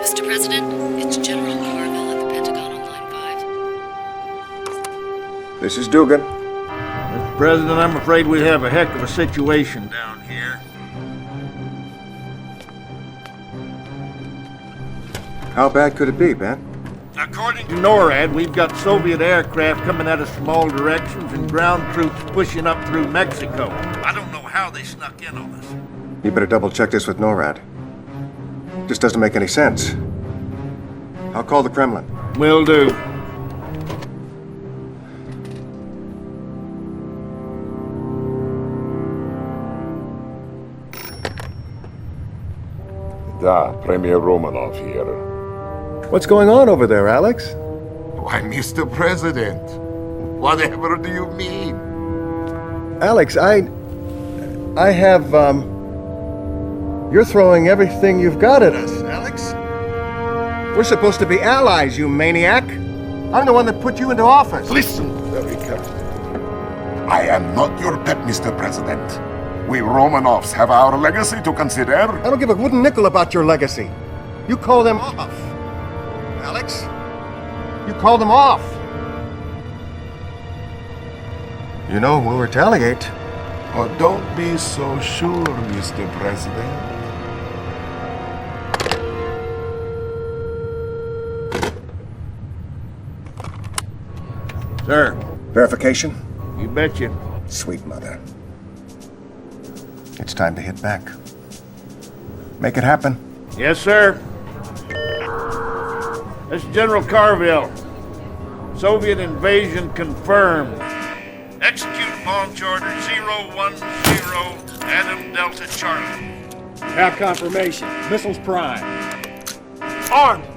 Mr. President, it's General Carville at the Pentagon on line 5. This is Dugan. Mr. President, I'm afraid we have a heck of a situation down here. How bad could it be, Ben? According to NORAD, we've got Soviet aircraft coming at us from all directions and ground troops pushing up through Mexico. I don't know how they snuck in on us. You better double check this with NORAD. This doesn't make any sense. I'll call the Kremlin. Will do. Da, Premier Romanov here. What's going on over there, Alex? Why, Mr. President, whatever do you mean? Alex, I have, You're throwing everything you've got at us, Alex. We're supposed to be allies, you maniac. I'm the one that put you into office. Listen very carefully. I am not your pet, Mr. President. We Romanovs have our legacy to consider. I don't give a wooden nickel about your legacy. You call them off. Alex, you call them off. You know, we'll retaliate. Oh, don't be so sure, Mr. President. Sir, Verification? you betcha. Sweet mother. It's time to hit back. Make it happen. Yes, sir. This is General Carville. Soviet invasion confirmed. Execute launch order 010 Adam Delta Charlie. Have confirmation. Missiles prime. Armed!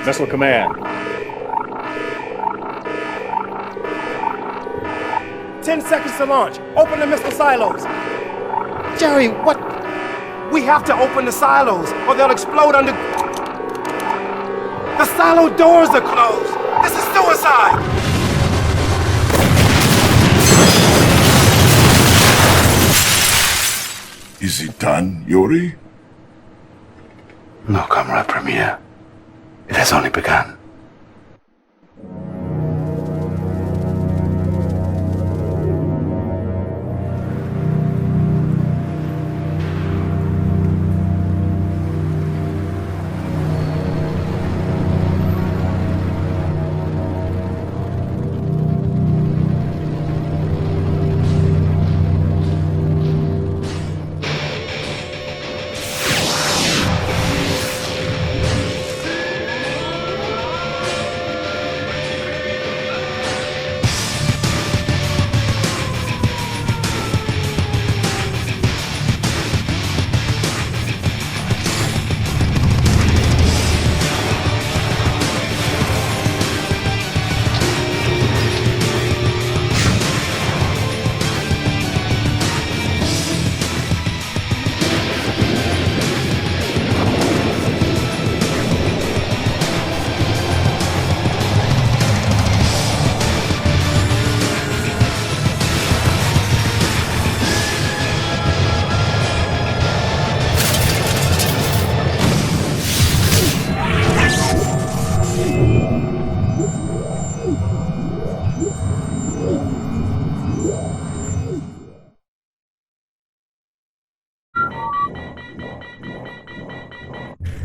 Missile command. 10 seconds to launch. Open the missile silos. Jerry, what? We have to open the silos or they'll explode under... The silo doors are closed. This is suicide. Is it done, Yuri? No, Comrade Premier. It has only begun.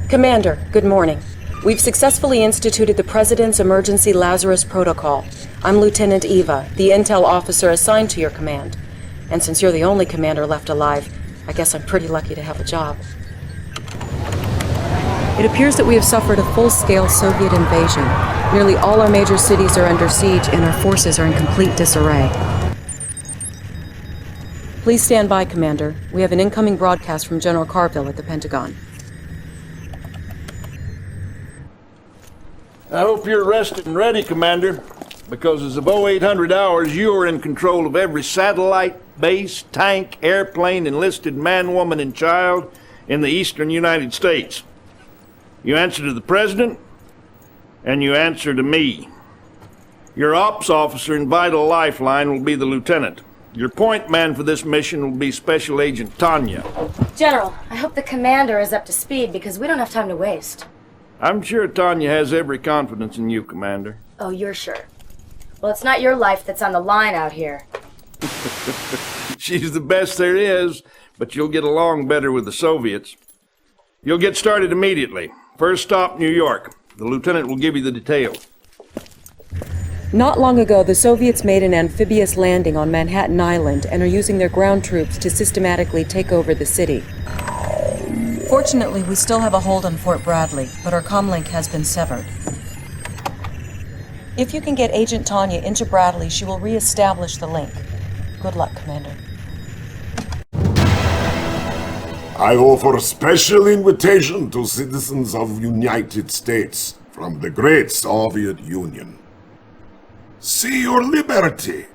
Commander, good morning. We've successfully instituted the President's Emergency Lazarus Protocol. I'm Lieutenant Eva, the intel officer assigned to your command. And since you're the only commander left alive, I guess I'm pretty lucky to have a job. It appears that we have suffered a full-scale Soviet invasion. Nearly all our major cities are under siege and our forces are in complete disarray. Please stand by, Commander. We have an incoming broadcast from General Carville at the Pentagon. I hope you're rested and ready, Commander, because as of 0800 hours, you are in control of every satellite, base, tank, airplane, enlisted man, woman, and child in the eastern United States. You answer to the President, and you answer to me. Your ops officer and vital lifeline will be the Lieutenant. Your point man for this mission will be Special Agent Tanya. General, I hope the commander is up to speed because we don't have time to waste. I'm sure Tanya has every confidence in you, Commander. Oh, you're sure? Well, it's not your life that's on the line out here. She's the best there is, but you'll get along better with the Soviets. You'll get started immediately. First stop, New York. The lieutenant will give you the details. Not long ago, the Soviets made an amphibious landing on Manhattan Island and are using their ground troops to systematically take over the city. Fortunately, we still have a hold on Fort Bradley, but our comlink has been severed. If you can get Agent Tanya into Bradley, she will re-establish the link. Good luck, Commander. I offer a special invitation to citizens of United States from the great Soviet Union. See your liberty,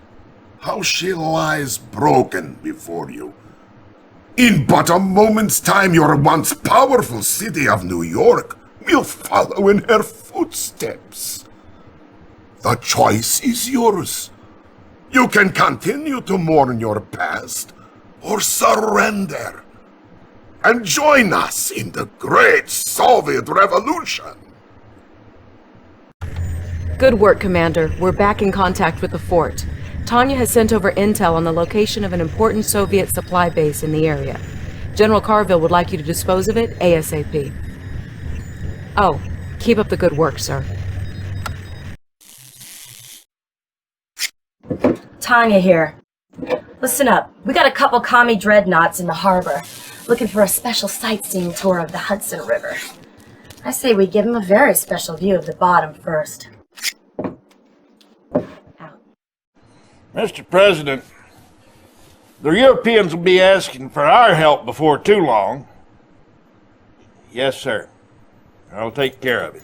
how she lies broken before you. In but a moment's time, your once powerful city of New York will follow in her footsteps. The choice is yours. You can continue to mourn your past, or surrender, and join us in the great Soviet Revolution. Good work, Commander. We're back in contact with the fort. Tanya has sent over intel on the location of an important Soviet supply base in the area. General Carville would like you to dispose of it ASAP. Oh, keep up the good work, sir. Tanya here. Listen up. We got a couple commie dreadnoughts in the harbor, looking for a special sightseeing tour of the Hudson River. I say we give them a very special view of the bottom first. Mr. President, the Europeans will be asking for our help before too long. Yes, sir. I'll take care of it.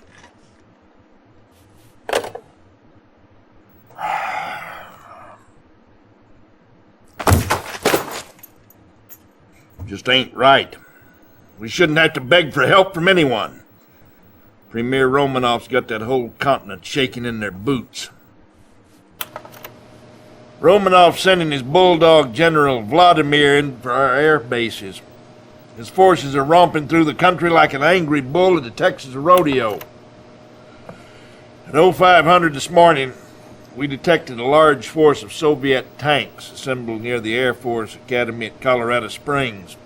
Just ain't right. We shouldn't have to beg for help from anyone. Premier Romanov's got that whole continent shaking in their boots. Romanov sending his bulldog General Vladimir in for our air bases. His forces are romping through the country like an angry bull at the Texas rodeo. At 0500 this morning, we detected a large force of Soviet tanks assembled near the Air Force Academy at Colorado Springs.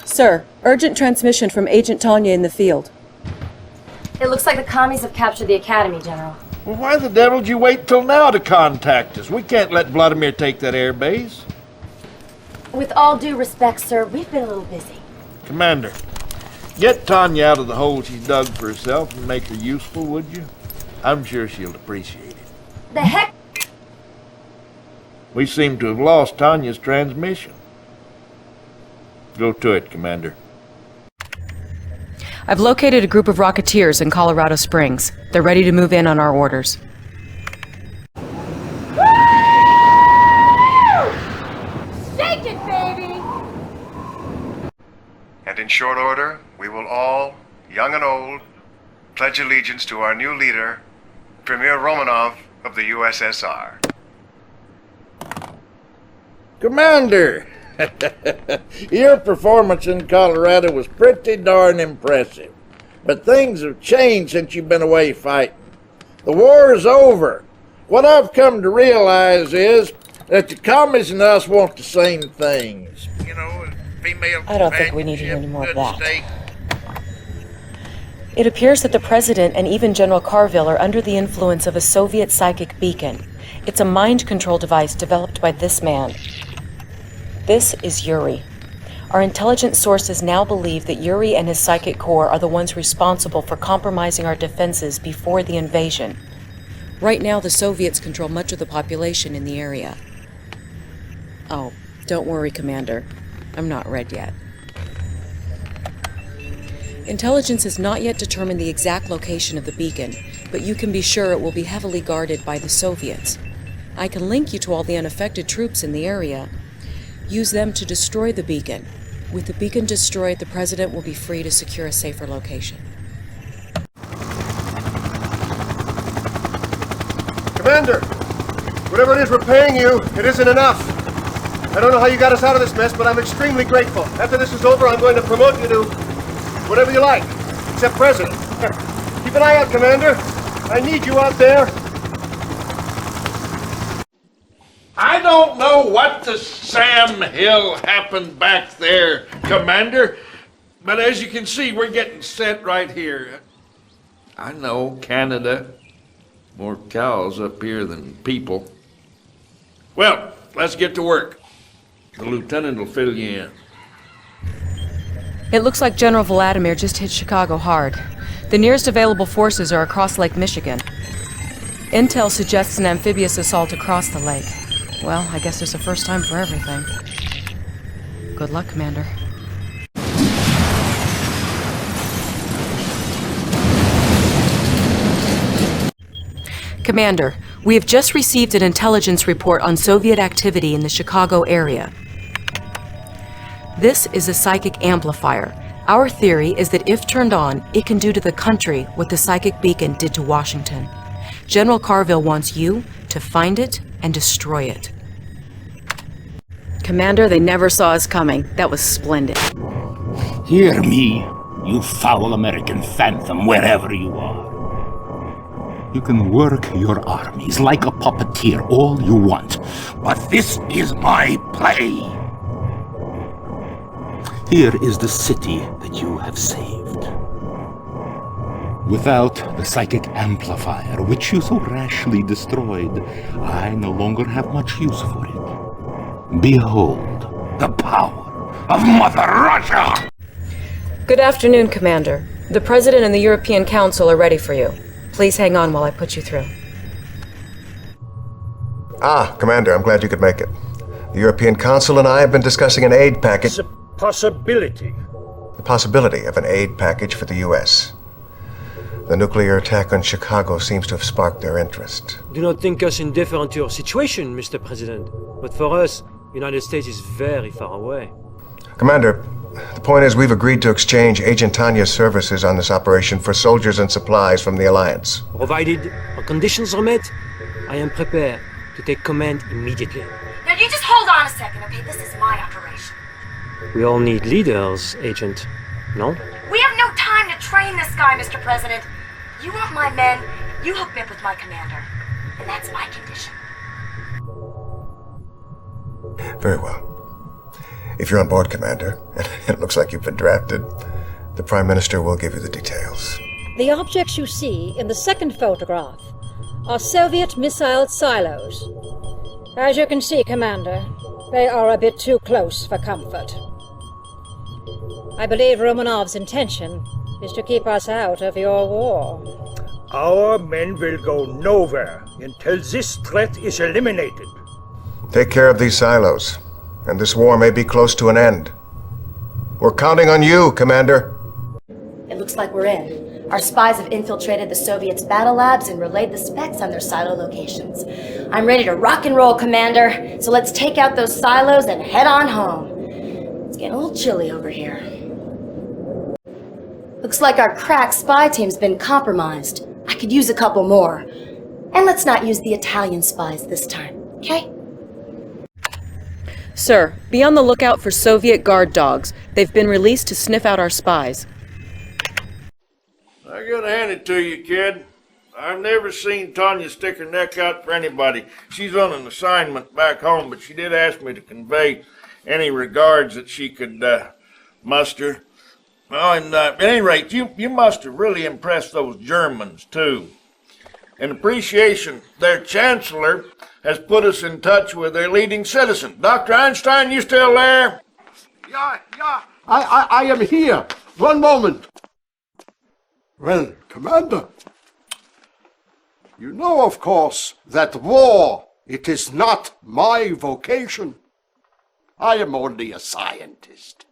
Sir, urgent transmission from Agent Tanya in the field. It looks like the commies have captured the academy, General. Well, why the devil did you wait till now to contact us? We can't let Vladimir take that air base. With all due respect, sir, we've been a little busy. Commander, get Tanya out of the hole she's dug for herself and make her useful, would you? I'm sure she'll appreciate it. The heck? We seem to have lost Tanya's transmission. Go to it, Commander. I've located a group of Rocketeers in Colorado Springs. They're ready to move in on our orders. Shake it, baby! And in short order, we will all, young and old, pledge allegiance to our new leader, Premier Romanov of the USSR. Commander! Your performance in Colorado was pretty darn impressive. But things have changed since you've been away fighting. The war is over. What I've come to realize is that the commies and us want the same things. You know, female I don't think we need to hear any more of that. steak. It appears that the President and even General Carville are under the influence of a Soviet psychic beacon. It's a mind control device developed by this man. This is Yuri. Our intelligence sources now believe that Yuri and his psychic core are the ones responsible for compromising our defenses before the invasion. Right now, the Soviets control much of the population in the area. Oh, don't worry, Commander. I'm not red yet. Intelligence has not yet determined the exact location of the beacon, but you can be sure it will be heavily guarded by the Soviets. I can link you to all the unaffected troops in the area. Use them to destroy the beacon. With the beacon destroyed, the President will be free to secure a safer location. Commander, whatever it is we're paying you, it isn't enough. I don't know how you got us out of this mess, but I'm extremely grateful. After this is over, I'm going to promote you to whatever you like, except president. Keep an eye out, Commander. I need you out there. I don't know what to Sam Hill happened back there, Commander, but as you can see, we're getting set right here. I know Canada, more cows up here than people. Well, let's get to work. The lieutenant will fill you in. It looks like General Vladimir just hit Chicago hard. The nearest available forces are across Lake Michigan. Intel suggests an amphibious assault across the lake. Well, I guess there's a first time for everything. Good luck, Commander. Commander, we have just received an intelligence report on Soviet activity in the Chicago area. This is a psychic amplifier. Our theory is that if turned on, it can do to the country what the psychic beacon did to Washington. General Carville wants you to find it and destroy it. Commander, they never saw us coming. That was splendid. Hear me, you foul American phantom, wherever you are. You can work your armies like a puppeteer all you want, but this is my play. Here is the city that you have saved. Without the psychic amplifier, which you so rashly destroyed, I no longer have much use for it. Behold the power of Mother Russia! Good afternoon, Commander. The President and the European Council are ready for you. Please hang on while I put you through. Ah, Commander, I'm glad you could make it. The European Council and I have been discussing an aid package. Possibility. The possibility of an aid package for the U.S. The nuclear attack on Chicago seems to have sparked their interest. Do not think us indifferent to your situation, Mr. President. But for us, the United States is very far away. Commander, the point is we've agreed to exchange Agent Tanya's services on this operation for soldiers and supplies from the Alliance. Provided our conditions are met, I am prepared to take command immediately. Now you just hold on a second, okay? This is my operation. We all need leaders, Agent. No? We have no time to train this guy, Mr. President. You want my men, you hook me up with my commander. And that's my condition. Very well. If you're on board, Commander, and it looks like you've been drafted, the Prime Minister will give you the details. The objects you see in the second photograph are Soviet missile silos. As you can see, Commander, they are a bit too close for comfort. I believe Romanov's intention is to keep us out of your war. Our men will go nowhere until this threat is eliminated. Take care of these silos, and this war may be close to an end. We're counting on you, Commander. It looks like we're in. Our spies have infiltrated the Soviets' battle labs and relayed the specs on their silo locations. I'm ready to rock and roll, Commander. So let's take out those silos and head on home. It's getting a little chilly over here. Looks like our crack spy team's been compromised. I could use a couple more. And let's not use the Italian spies this time, okay? Sir, be on the lookout for Soviet guard dogs. They've been released to sniff out our spies. I gotta hand it to you, kid. I've never seen Tanya stick her neck out for anybody. She's on an assignment back home, but she did ask me to convey any regards that she could muster. Well, and at any rate, you must have really impressed those Germans, too. In appreciation, their chancellor has put us in touch with their leading citizen. Dr. Einstein, you still there? Yeah, I am here. One moment. Well, Commander, you know, of course, that war, it is not my vocation. I am only a scientist.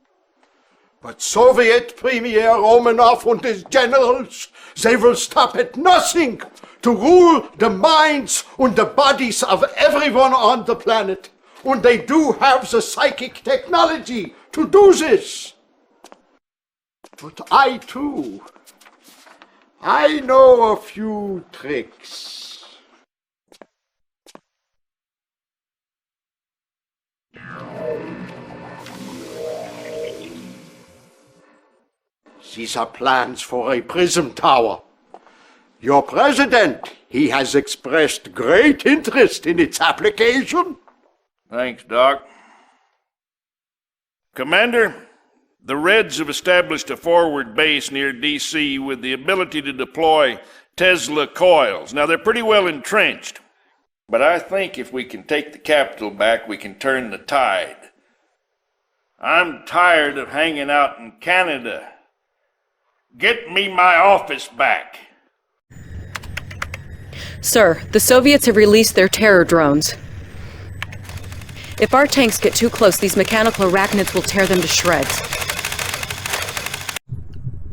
But Soviet Premier Romanov and his generals, they will stop at nothing to rule the minds and the bodies of everyone on the planet. And they do have the psychic technology to do this. But I, too, I know a few tricks. These are plans for a prism tower. Your president, he has expressed great interest in its application. Thanks, Doc. Commander, the Reds have established a forward base near D.C. with the ability to deploy Tesla coils. Now, they're pretty well entrenched, but I think if we can take the capital back, we can turn the tide. I'm tired of hanging out in Canada. Get me my office back. Sir, the Soviets have released their terror drones. If our tanks get too close, these mechanical arachnids will tear them to shreds.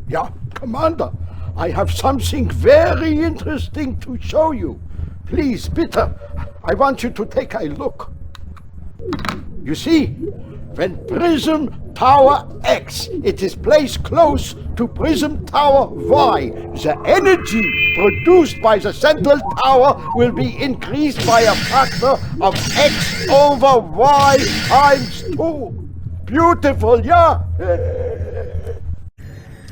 Yeah, Commander, I have something very interesting to show you. Please, bitte, I want you to take a look. You see, when Prism Tower X it is placed close to Prism Tower Y, the energy produced by the central tower will be increased by a factor of X over Y times 2. Beautiful, yeah?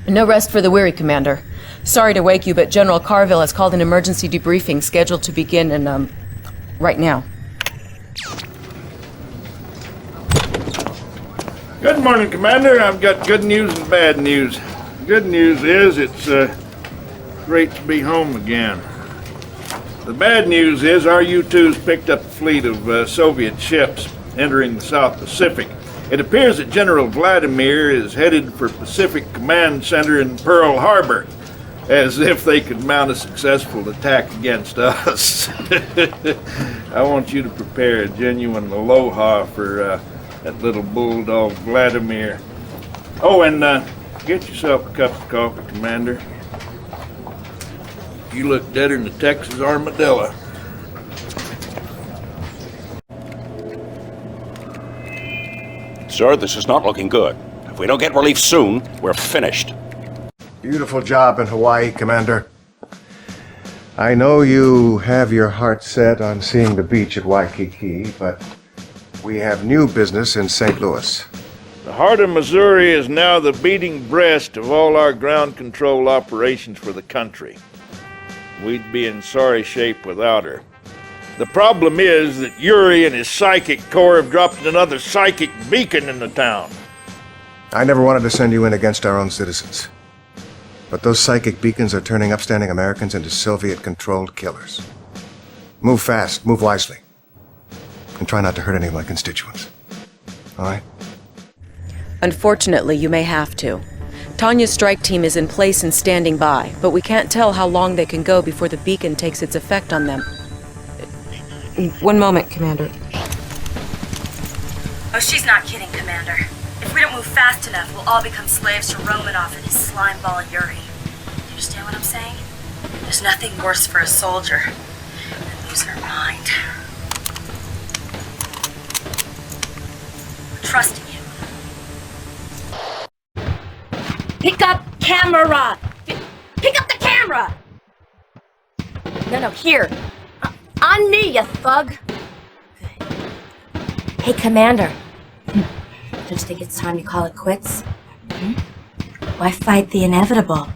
No rest for the weary, Commander. Sorry to wake you, but General Carville has called an emergency debriefing scheduled to begin in, right now. Good morning, Commander. I've got good news and bad news. Good news is it's great to be home again. The bad news is our U-2's picked up a fleet of Soviet ships entering the South Pacific. It appears that General Vladimir is headed for Pacific Command Center in Pearl Harbor, as if they could mount a successful attack against us. I want you to prepare a genuine aloha for that little bulldog Vladimir. Oh, and get yourself a cup of coffee, Commander. You look deader than a Texas armadillo. Sir, this is not looking good. If we don't get relief soon, we're finished. Beautiful job in Hawaii, Commander. I know you have your heart set on seeing the beach at Waikiki, but we have new business in St. Louis. The heart of Missouri is now the beating breast of all our ground control operations for the country. We'd be in sorry shape without her. The problem is that Yuri and his psychic corps have dropped another psychic beacon in the town. I never wanted to send you in against our own citizens. But those psychic beacons are turning upstanding Americans into Soviet-controlled killers. Move fast, move wisely. And try not to hurt any of my constituents. All right? Unfortunately, you may have to. Tanya's strike team is in place and standing by, but we can't tell how long they can go before the beacon takes its effect on them. One moment, Commander. Oh, she's not kidding, Commander. If we don't move fast enough, we'll all become slaves to Romanov and his slime ball Yuri. Do you understand what I'm saying? There's nothing worse for a soldier than losing her mind. We're trusting you. Pick up camera! Pick up the camera! No, here. On me, you thug! Good. Hey, Commander. Don't you think it's time to call it quits? Why fight the inevitable?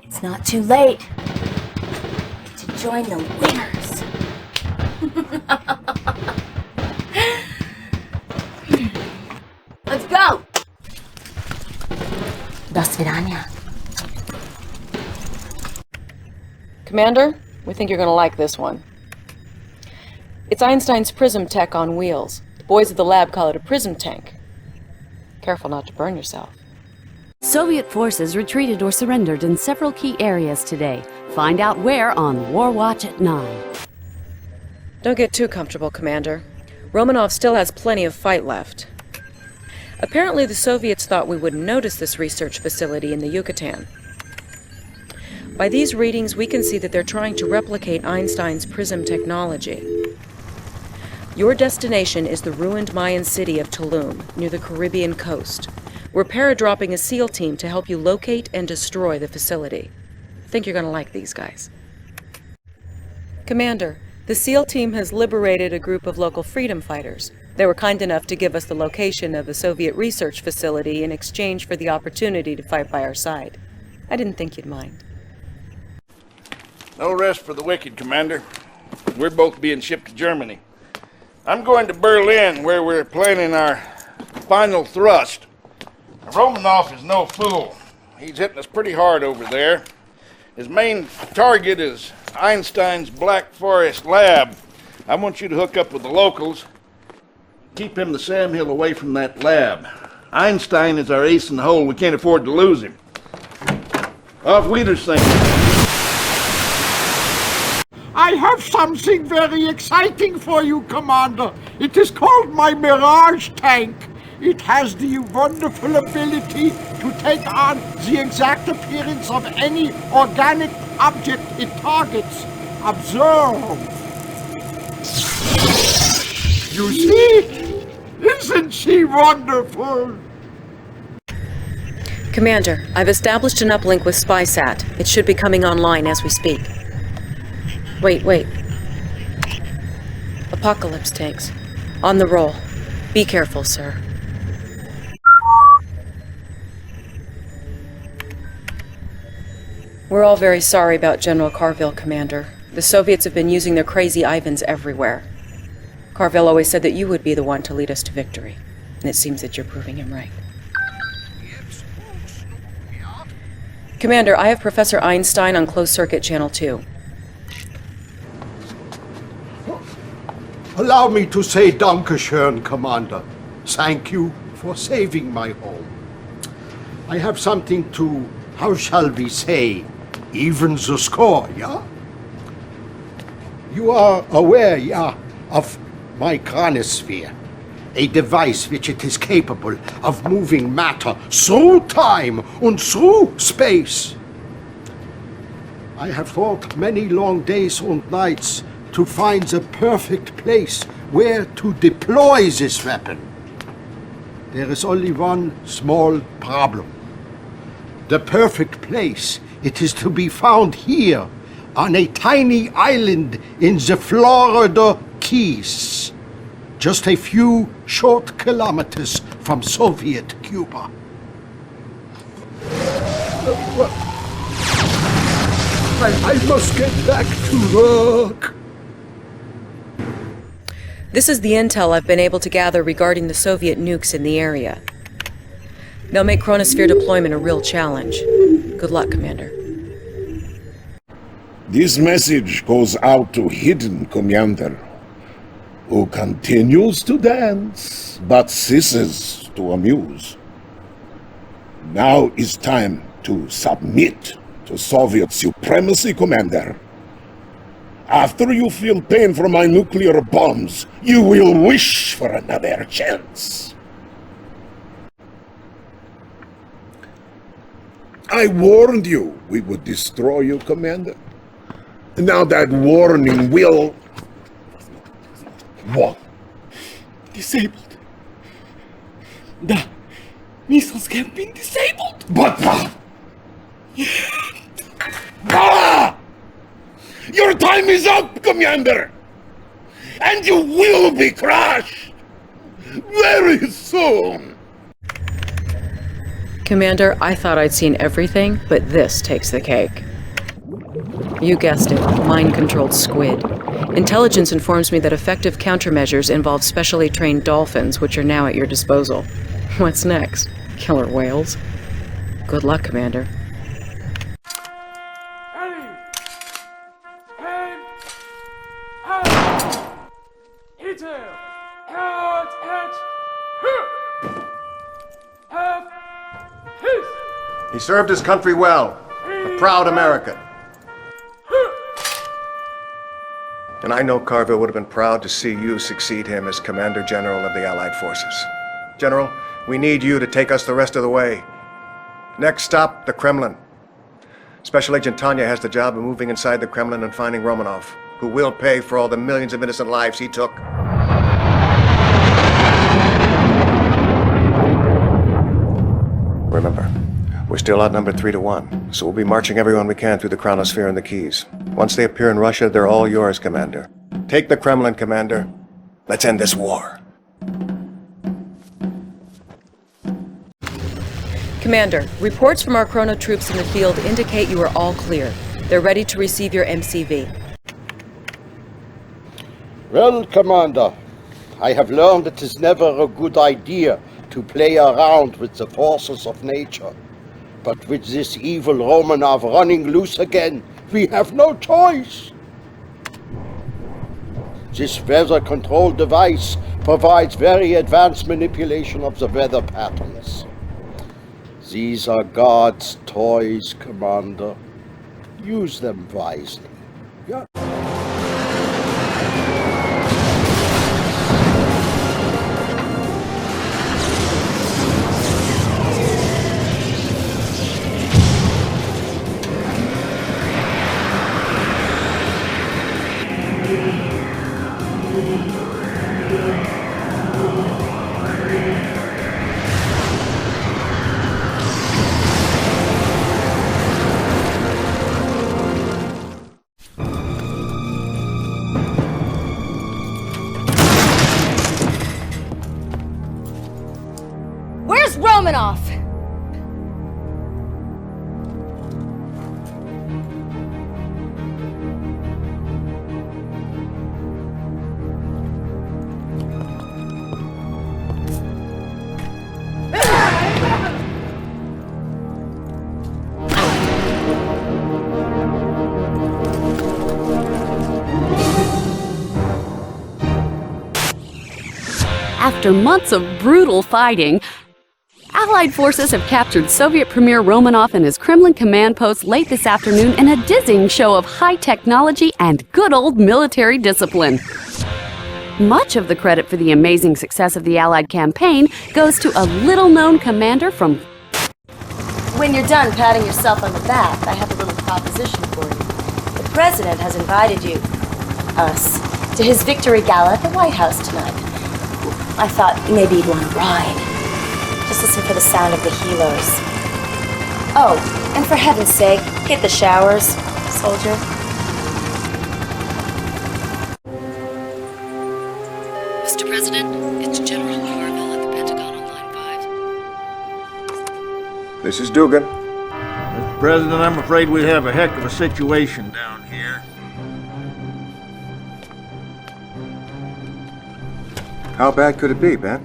It's not too late to join the winners. Let's go! До свидания. Commander, we think you're going to like this one. It's Einstein's prism tech on wheels. The boys at the lab call it a prism tank. Careful not to burn yourself. Soviet forces retreated or surrendered in several key areas today. Find out where on War Watch at 9. Don't get too comfortable, Commander. Romanov still has plenty of fight left. Apparently the Soviets thought we wouldn't notice this research facility in the Yucatan. By these readings, we can see that they're trying to replicate Einstein's prism technology. Your destination is the ruined Mayan city of Tulum, near the Caribbean coast. We're paradropping a SEAL team to help you locate and destroy the facility. I think you're going to like these guys. Commander, the SEAL team has liberated a group of local freedom fighters. They were kind enough to give us the location of a Soviet research facility in exchange for the opportunity to fight by our side. I didn't think you'd mind. No rest for the wicked, Commander. We're both being shipped to Germany. I'm going to Berlin, where we're planning our final thrust. Romanov is no fool. He's hitting us pretty hard over there. His main target is Einstein's Black Forest lab. I want you to hook up with the locals. Keep him the Sam Hill away from that lab. Einstein is our ace in the hole. We can't afford to lose him. Auf Wiedersehen. I have something very exciting for you, Commander. It is called my Mirage tank. It has the wonderful ability to take on the exact appearance of any organic object it targets. Observe. You see? Isn't she wonderful? Commander, I've established an uplink with SpySat. It should be coming online as we speak. Wait. Apocalypse tanks. On the roll. Be careful, sir. We're all very sorry about General Carville, Commander. The Soviets have been using their crazy Ivans everywhere. Carville always said that you would be the one to lead us to victory. And it seems that you're proving him right. Commander, I have Professor Einstein on closed circuit channel 2. Allow me to say Dankeschön, Commander. Thank you for saving my home. I have something to, how shall we say, even the score, yeah? You are aware, yeah, of my chronosphere, a device which it is capable of moving matter through time and through space. I have thought many long days and nights to find the perfect place where to deploy this weapon. There is only one small problem. The perfect place, it is to be found here, on a tiny island in the Florida Keys, just a few short kilometers from Soviet Cuba. I must get back to work. This is the intel I've been able to gather regarding the Soviet nukes in the area. They'll make chronosphere deployment a real challenge. Good luck, Commander. This message goes out to Hidden Commander, who continues to dance, but ceases to amuse. Now is time to submit to Soviet supremacy, Commander. After you feel pain from my nuclear bombs, you will wish for another chance. I warned you we would destroy you, Commander. Now that warning will... What? Disabled. The missiles have been disabled. But... Your time is up, Commander! And you will be crushed! Very soon! Commander, I thought I'd seen everything, but this takes the cake. You guessed it, mind-controlled squid. Intelligence informs me that effective countermeasures involve specially trained dolphins, which are now at your disposal. What's next? Killer whales? Good luck, Commander. He served his country well, a proud American. And I know Carville would have been proud to see you succeed him as Commander General of the Allied Forces. General, we need you to take us the rest of the way. Next stop, the Kremlin. Special Agent Tanya has the job of moving inside the Kremlin and finding Romanov, who will pay for all the millions of innocent lives he took. Remember, we're still outnumbered 3-1, so we'll be marching everyone we can through the chronosphere and the Keys. Once they appear in Russia, they're all yours, Commander. Take the Kremlin, Commander. Let's end this war. Commander, reports from our chrono troops in the field indicate you are all clear. They're ready to receive your MCV. Well, Commander, I have learned it is never a good idea to play around with the forces of nature. But with this evil Romanov running loose again, we have no choice. This weather control device provides very advanced manipulation of the weather patterns. These are God's toys, Commander. Use them wisely. Yeah. Where's Romanov? After months of brutal fighting, Allied forces have captured Soviet Premier Romanov and his Kremlin command post late this afternoon in a dizzying show of high technology and good old military discipline. Much of the credit for the amazing success of the Allied campaign goes to a little-known commander from... When you're done patting yourself on the back, I have a little proposition for you. The President has invited you, us, to his victory gala at the White House tonight. I thought maybe you'd want to ride. Just listen for the sound of the helos. Oh, and for heaven's sake, hit the showers, soldier. Mr. President, it's General Marvell at the Pentagon on line 5. This is Dugan. Mr. President, I'm afraid we have a heck of a situation down here. How bad could it be, Ben?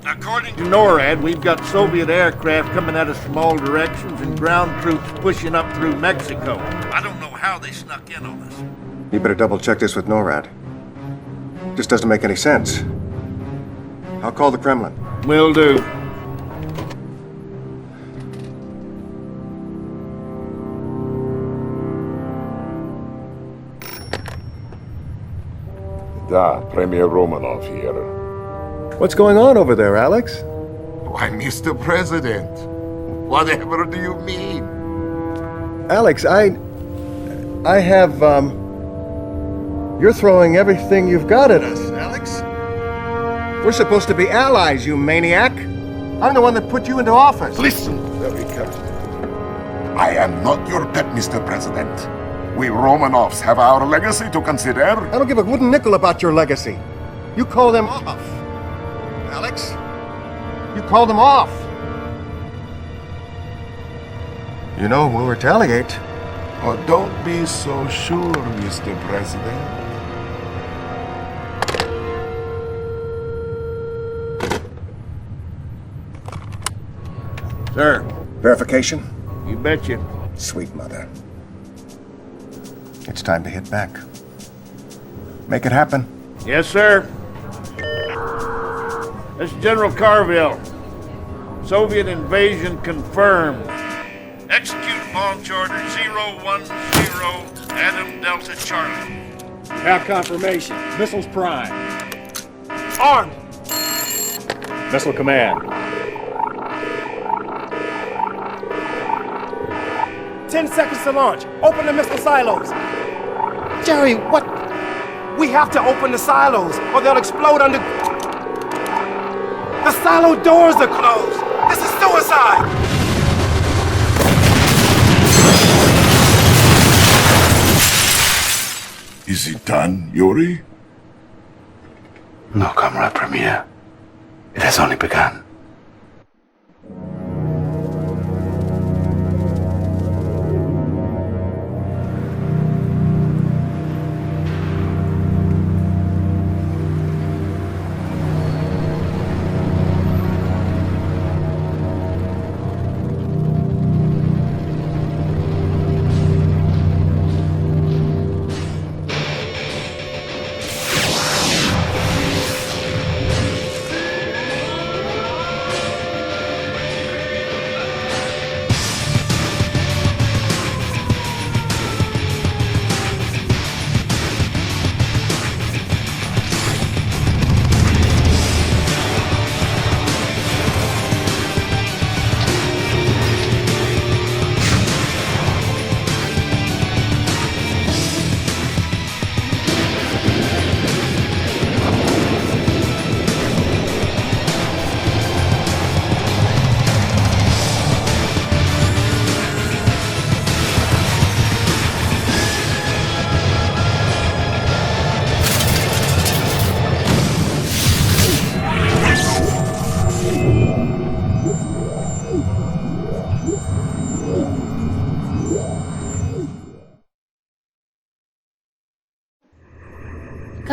According to NORAD, we've got Soviet aircraft coming at us from all directions and ground troops pushing up through Mexico. I don't know how they snuck in on us. You better double-check this with NORAD. This doesn't make any sense. I'll call the Kremlin. Will do. Da, Premier Romanov here. What's going on over there, Alex? Why, Mr. President, whatever do you mean? Alex, I have, you're throwing everything you've got at us, Alex. We're supposed to be allies, you maniac. I'm the one that put you into office. Listen very carefully. I am not your pet, Mr. President. We Romanovs have our legacy to consider. I don't give a wooden nickel about your legacy. You call them off. Alex, you call them off. You know, we'll retaliate. Oh, don't be so sure, Mr. President. Sir. Verification? You betcha. Sweet mother. It's time to hit back. Make it happen. Yes, sir. This is General Carville. Soviet invasion confirmed. Execute launch order 010 Adam Delta Charlie. Have confirmation. Missiles prime. Armed. Missile command. 10 seconds to launch. Open the missile silos. Jerry, what? We have to open the silos, or they'll explode under... The silo doors are closed. This is suicide. Is it done, Yuri? No, Comrade Premier. It has only begun.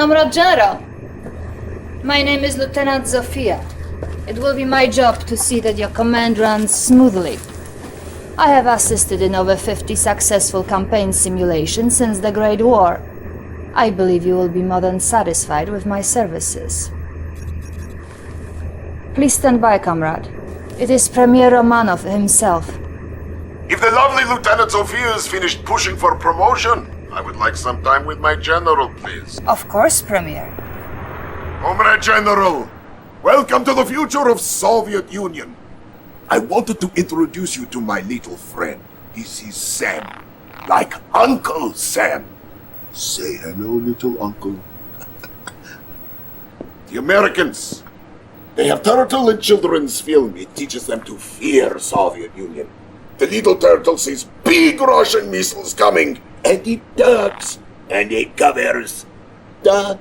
Comrade General, my name is Lieutenant Zofia. It will be my job to see that your command runs smoothly. I have assisted in over 50 successful campaign simulations since the Great War. I believe you will be more than satisfied with my services. Please stand by, comrade. It is Premier Romanov himself. If the lovely Lieutenant Sophia is finished pushing for promotion, I would like some time with my general, please. Of course, Premier. Comrade General, welcome to the future of Soviet Union. I wanted to introduce you to my little friend. This is Sam, like Uncle Sam. Say hello, little uncle. The Americans, they have turtle in children's film. It teaches them to fear Soviet Union. The little turtle sees big Russian missiles coming, and it ducks, and it covers. Duck,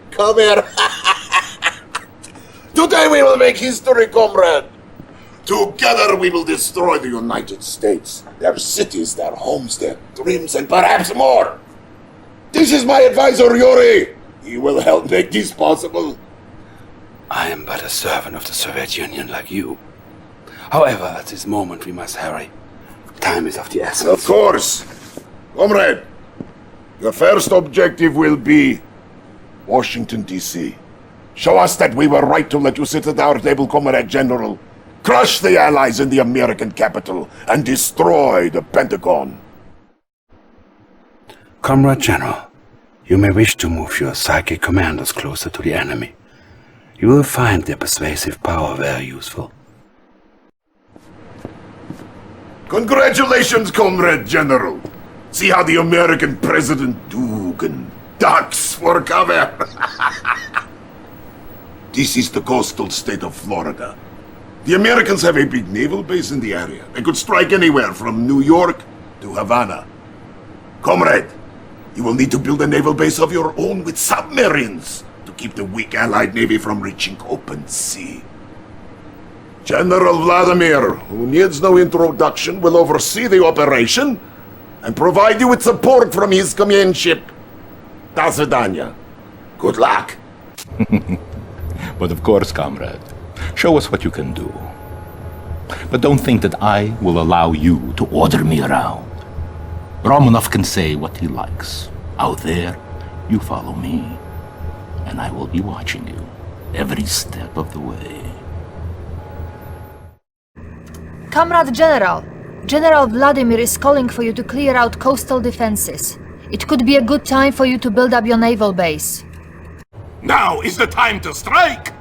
cover. Today we will make history, comrade. Together we will destroy the United States, their cities, their homes, their dreams, and perhaps more. This is my advisor, Yuri. He will help make this possible. I am but a servant of the Soviet Union like you. However, at this moment we must hurry. Time is of the essence. Of course. Comrade, your first objective will be Washington, D.C. Show us that we were right to let you sit at our table, Comrade General. Crush the Allies in the American capital and destroy the Pentagon. Comrade General, you may wish to move your psychic commanders closer to the enemy. You will find their persuasive power very useful. Congratulations, Comrade General. See how the American President Dugan ducks for cover. This is the coastal state of Florida. The Americans have a big naval base in the area. They could strike anywhere from New York to Havana. Comrade, you will need to build a naval base of your own with submarines to keep the weak Allied Navy from reaching open sea. General Vladimir, who needs no introduction, will oversee the operation and provide you with support from his commandship. До свидания. Good luck. But of course, comrade, show us what you can do. But don't think that I will allow you to order me around. Romanov can say what he likes. Out there, you follow me, and I will be watching you every step of the way. Comrade General, General Vladimir is calling for you to clear out coastal defenses. It could be a good time for you to build up your naval base. Now is the time to strike!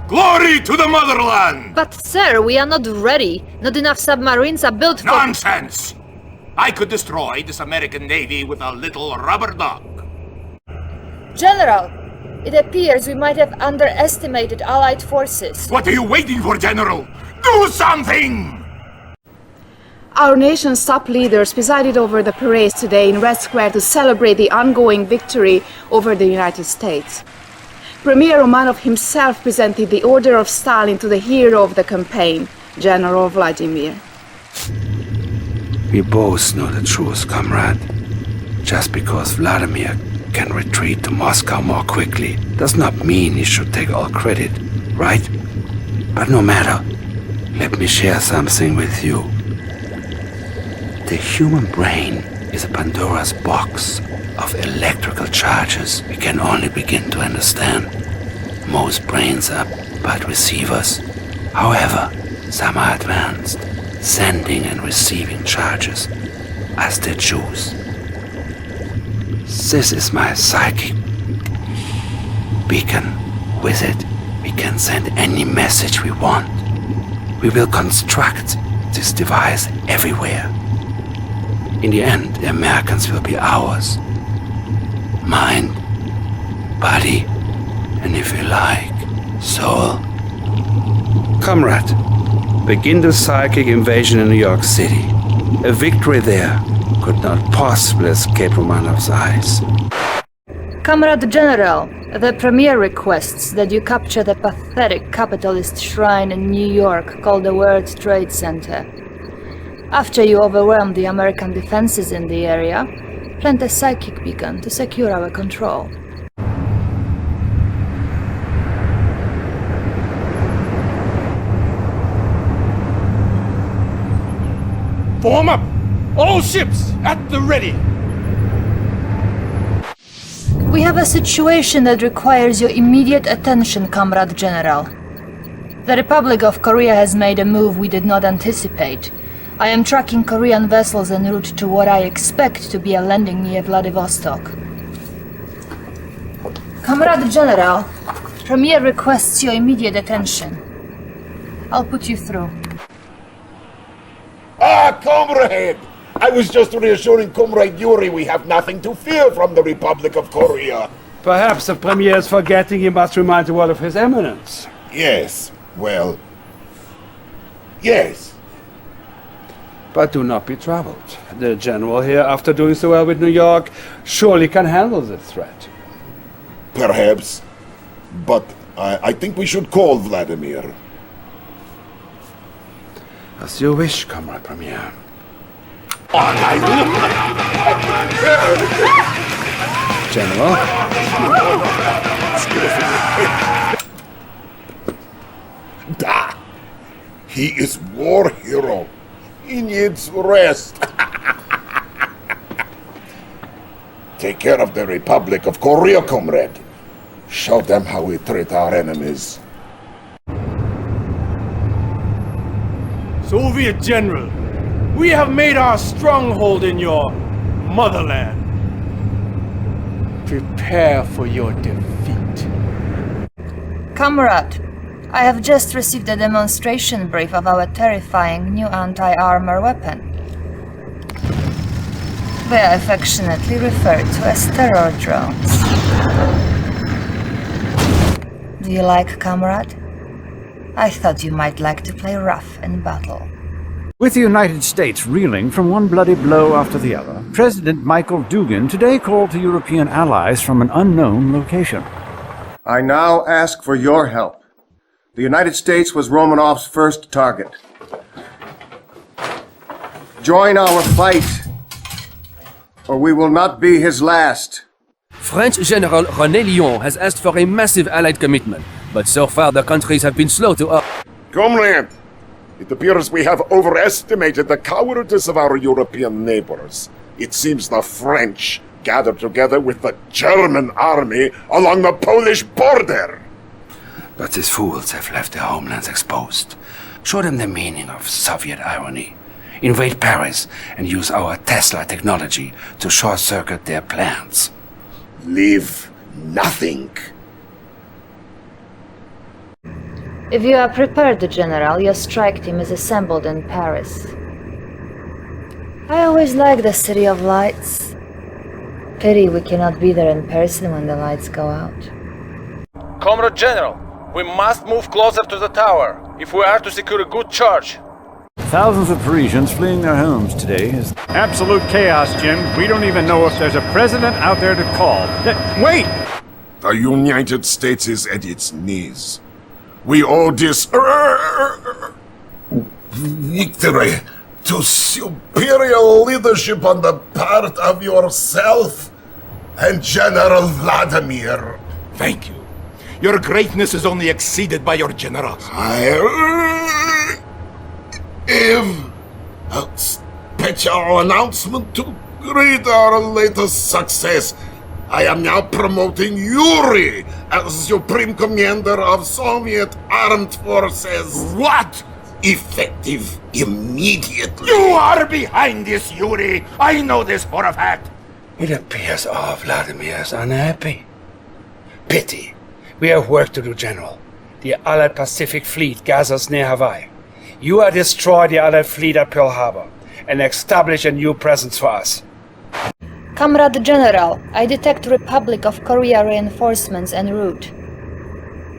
Glory to the motherland! But sir, we are not ready. Not enough submarines are built for— Nonsense! I could destroy this American Navy with a little rubber duck. General, it appears we might have underestimated Allied forces. What are you waiting for, General? Do something! Our nation's top leaders presided over the parades today in Red Square to celebrate the ongoing victory over the United States. Premier Romanov himself presented the Order of Stalin to the hero of the campaign, General Vladimir. We both know the truth, comrade. Just because Vladimir can retreat to Moscow more quickly does not mean he should take all credit, right? But no matter, let me share something with you. The human brain is a Pandora's box of electrical charges we can only begin to understand. Most brains are but receivers. However, some are advanced, sending and receiving charges as they choose. This is my psychic beacon. With it, we can send any message we want. We will construct this device everywhere. In the end, the Americans will be ours. Mind, body, and if you like, soul. Comrade, begin the psychic invasion in New York City. A victory there could not possibly escape Romanov's eyes. Comrade General, the Premier requests that you capture the pathetic capitalist shrine in New York called the World Trade Center. After you overwhelm the American defenses in the area, plant a psychic beacon to secure our control. Form up! All ships at the ready! We have a situation that requires your immediate attention, Comrade General. The Republic of Korea has made a move we did not anticipate. I am tracking Korean vessels en route to what I expect to be a landing near Vladivostok. Comrade General, Premier requests your immediate attention. I'll put you through. Ah, comrade! I was just reassuring Comrade Yuri we have nothing to fear from the Republic of Korea. Perhaps the Premier is forgetting he must remind the world of His Eminence. Yes, well... yes. But do not be troubled. The General here, after doing so well with New York, surely can handle the threat. Perhaps. But I think we should call Vladimir. As you wish, Comrade Premier. General? Da! He is war hero. He needs rest. Take care of the Republic of Korea, comrade. Show them how we treat our enemies. Soviet General, we have made our stronghold in your motherland. Prepare for your defeat. Comrade, I have just received a demonstration brief of our terrifying new anti-armor weapon. They are affectionately referred to as terror drones. Do you like, comrade? I thought you might like to play rough in battle. With the United States reeling from one bloody blow after the other, President Michael Dugan today called to European allies from an unknown location. I now ask for your help. The United States was Romanov's first target. Join our fight, or we will not be his last. French General René Lyon has asked for a massive Allied commitment, but so far the countries have been slow to Comrade, it appears we have overestimated the cowardice of our European neighbors. It seems the French gathered together with the German army along the Polish border. But these fools have left their homelands exposed. Show them the meaning of Soviet irony. Invade Paris and use our Tesla technology to short-circuit their plans. Leave nothing. If you are prepared, General, your strike team is assembled in Paris. I always like the City of Lights. Pity we cannot be there in person when the lights go out. Comrade General, we must move closer to the tower if we are to secure a good charge. Thousands of Parisians fleeing their homes today is absolute chaos, Jim. We don't even know if there's a president out there to call. Wait! The United States is at its knees. We owe this victory to superior leadership on the part of yourself and General Vladimir. Thank you. Your greatness is only exceeded by your generals. I have a special announcement to greet our latest success. I am now promoting Yuri as Supreme Commander of Soviet Armed Forces. What? Effective immediately. You are behind this, Yuri. I know this for a fact. It appears all Vladimir is unhappy. Pity. We have work to do, General. The Allied Pacific Fleet gathers near Hawaii. You are destroy the Allied fleet at Pearl Harbor and establish a new presence for us. Comrade General, I detect Republic of Korea reinforcements en route.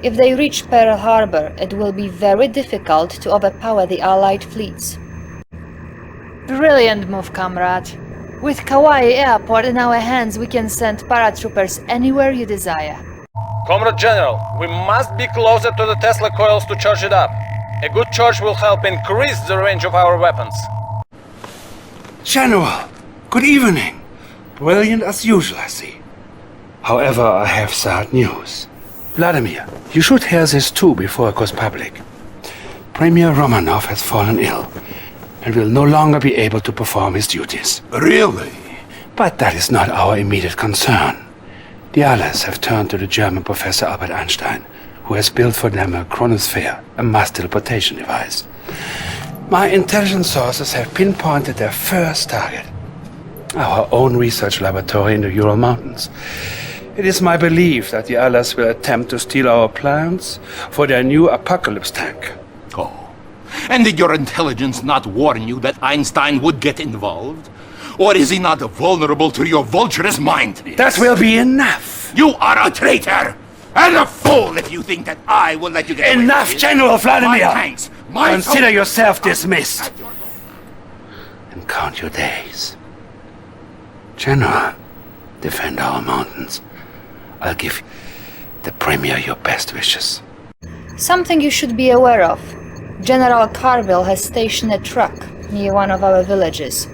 If they reach Pearl Harbor, it will be very difficult to overpower the Allied fleets. Brilliant move, comrade. With Kauai Airport in our hands, we can send paratroopers anywhere you desire. Comrade General, we must be closer to the Tesla coils to charge it up. A good charge will help increase the range of our weapons. General, good evening. Brilliant as usual, I see. However, I have sad news. Vladimir, you should hear this too before it goes public. Premier Romanov has fallen ill, and will no longer be able to perform his duties. Really? But that is not our immediate concern. The Allies have turned to the German Professor Albert Einstein, who has built for them a chronosphere, a mass teleportation device. My intelligence sources have pinpointed their first target, our own research laboratory in the Ural Mountains. It is my belief that the Allies will attempt to steal our plans for their new apocalypse tank. Oh. And did your intelligence not warn you that Einstein would get involved? Or is he not vulnerable to your vulturous mind? That will be enough! You are a traitor! And a fool if you think that I will let you get away. Enough, General Vladimir! My tanks, my Consider yourself dismissed. And count your days. General, defend our mountains. I'll give the Premier your best wishes. Something you should be aware of. General Carville has stationed a truck near one of our villages.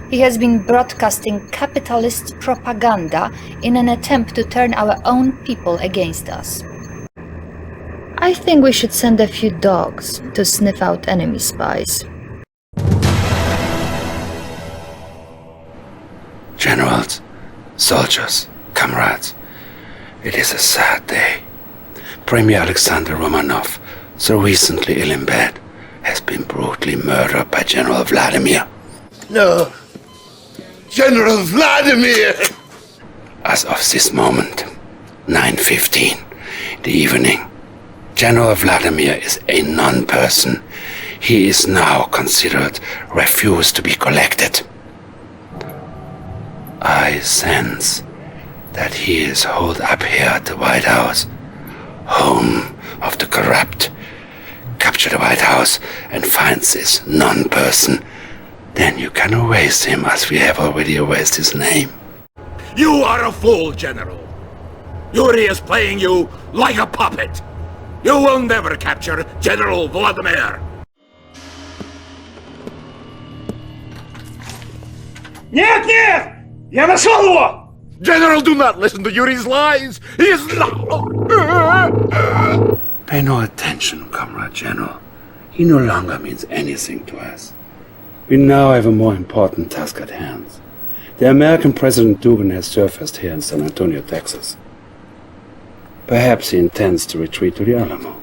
He has been broadcasting capitalist propaganda in an attempt to turn our own people against us. I think we should send a few dogs to sniff out enemy spies. Generals, soldiers, comrades, it is a sad day. Premier Alexander Romanov, so recently ill in bed, has been brutally murdered by General Vladimir. No. General Vladimir! As of this moment, 9:15 in the evening, General Vladimir is a non-person. He is now considered refused to be collected. I sense that he is holed up here at the White House, home of the corrupt. Capture the White House and find this non-person. Then you can erase him as we have already erased his name. You are a fool, General. Yuri is playing you like a puppet. You will never capture General Vladimir. Нет, нет! Я нашел его! General, do not listen to Yuri's lies. He is not... Pay no attention, Comrade General. He no longer means anything to us. We now have a more important task at hand. The American President Dugan has surfaced here in San Antonio, Texas. Perhaps he intends to retreat to the Alamo.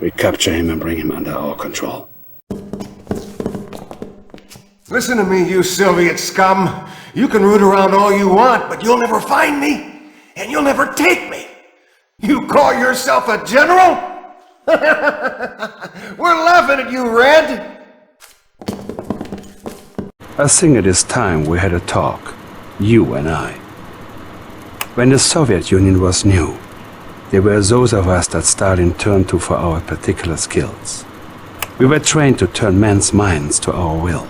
We capture him and bring him under our control. Listen to me, you Soviet scum. You can root around all you want, but you'll never find me, and you'll never take me. You call yourself a general? We're laughing at you, Red. I think it is time we had a talk, you and I. When the Soviet Union was new, there were those of us that Stalin turned to for our particular skills. We were trained to turn men's minds to our will.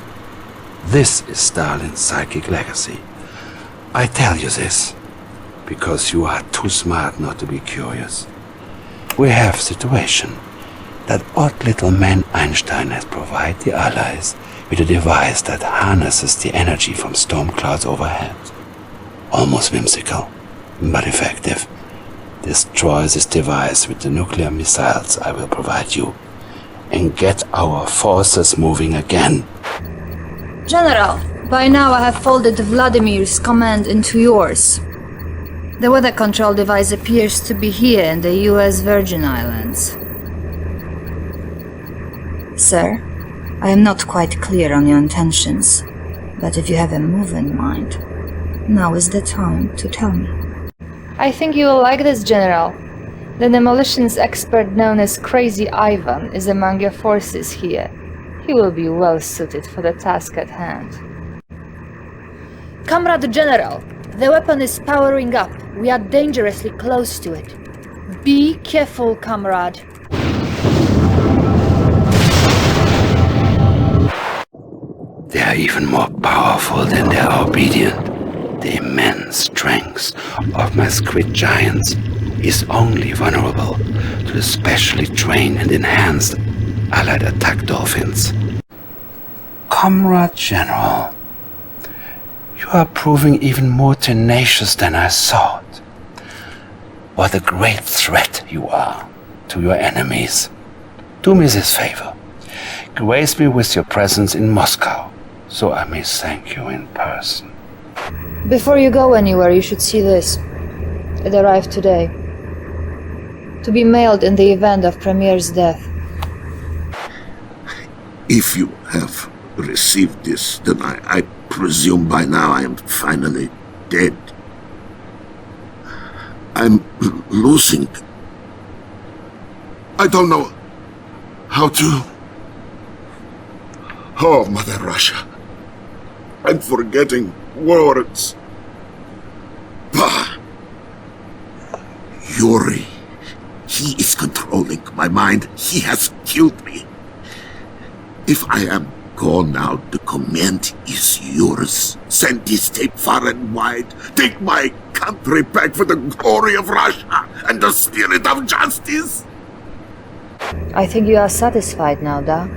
This is Stalin's psychic legacy. I tell you this because you are too smart not to be curious. We have a situation. That odd little man Einstein has provided the Allies with a device that harnesses the energy from storm clouds overhead. Almost whimsical, but effective. Destroy this device with the nuclear missiles I will provide you, and get our forces moving again. General, by now I have folded Vladimir's command into yours. The weather control device appears to be here in the US Virgin Islands. Sir, I am not quite clear on your intentions, but if you have a move in mind, now is the time to tell me. I think you will like this, General. The demolitions expert known as Crazy Ivan is among your forces here. He will be well suited for the task at hand. Comrade General, the weapon is powering up. We are dangerously close to it. Be careful, comrade. They are even more powerful than they are obedient. The immense strength of my squid giants is only vulnerable to the specially trained and enhanced Allied attack dolphins. Comrade General, you are proving even more tenacious than I thought. What a great threat you are to your enemies. Do me this favor. Grace me with your presence in Moscow, so I may thank you in person. Before you go anywhere, you should see this. It arrived today. To be mailed in the event of Premier's death. If you have received this, then I presume by now I am finally dead. I'm losing. I don't know how to. Oh, Mother Russia. I'm forgetting words. Bah! Yuri. He is controlling my mind. He has killed me. If I am gone now, the command is yours. Send this tape far and wide. Take my country back for the glory of Russia and the spirit of justice. I think you are satisfied now, da?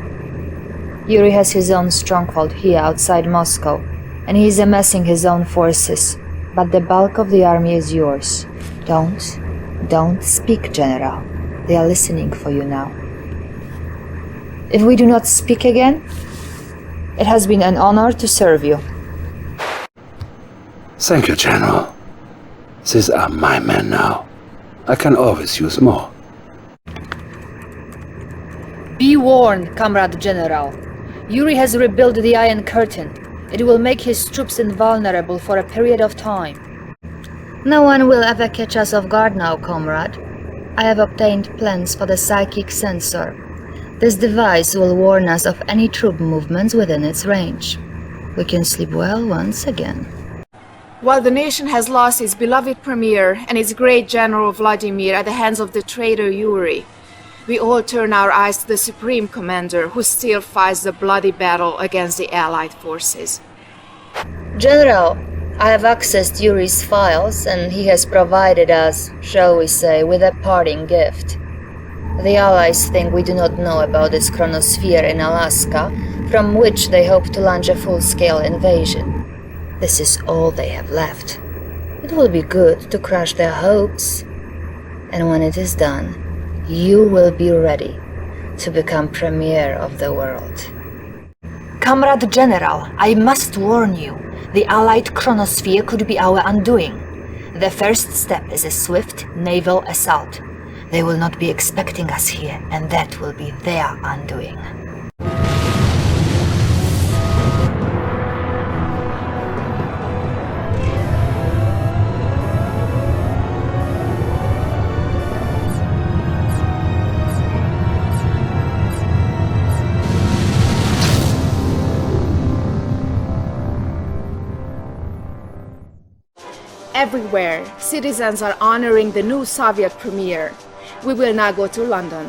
Yuri has his own stronghold here outside Moscow, and he is amassing his own forces. But the bulk of the army is yours. Don't speak, General. They are listening for you now. If we do not speak again, it has been an honor to serve you. Thank you, General. These are my men now. I can always use more. Be warned, Comrade General. Yuri has rebuilt the Iron Curtain. It will make his troops invulnerable for a period of time. No one will ever catch us off guard now, comrade. I have obtained plans for the psychic sensor. This device will warn us of any troop movements within its range. We can sleep well once again. While the nation has lost its beloved premier and its great general Vladimir at the hands of the traitor Yuri, we all turn our eyes to the Supreme Commander who still fights the bloody battle against the Allied forces. General, I have accessed Yuri's files and he has provided us, shall we say, with a parting gift. The Allies think we do not know about this chronosphere in Alaska, from which they hope to launch a full-scale invasion. This is all they have left. It will be good to crush their hopes. And when it is done, you will be ready to become Premier of the world. Comrade General, I must warn you, the Allied chronosphere could be our undoing. The first step is a swift naval assault. They will not be expecting us here, and that will be their undoing. Everywhere, citizens are honoring the new Soviet premier. We will now go to London.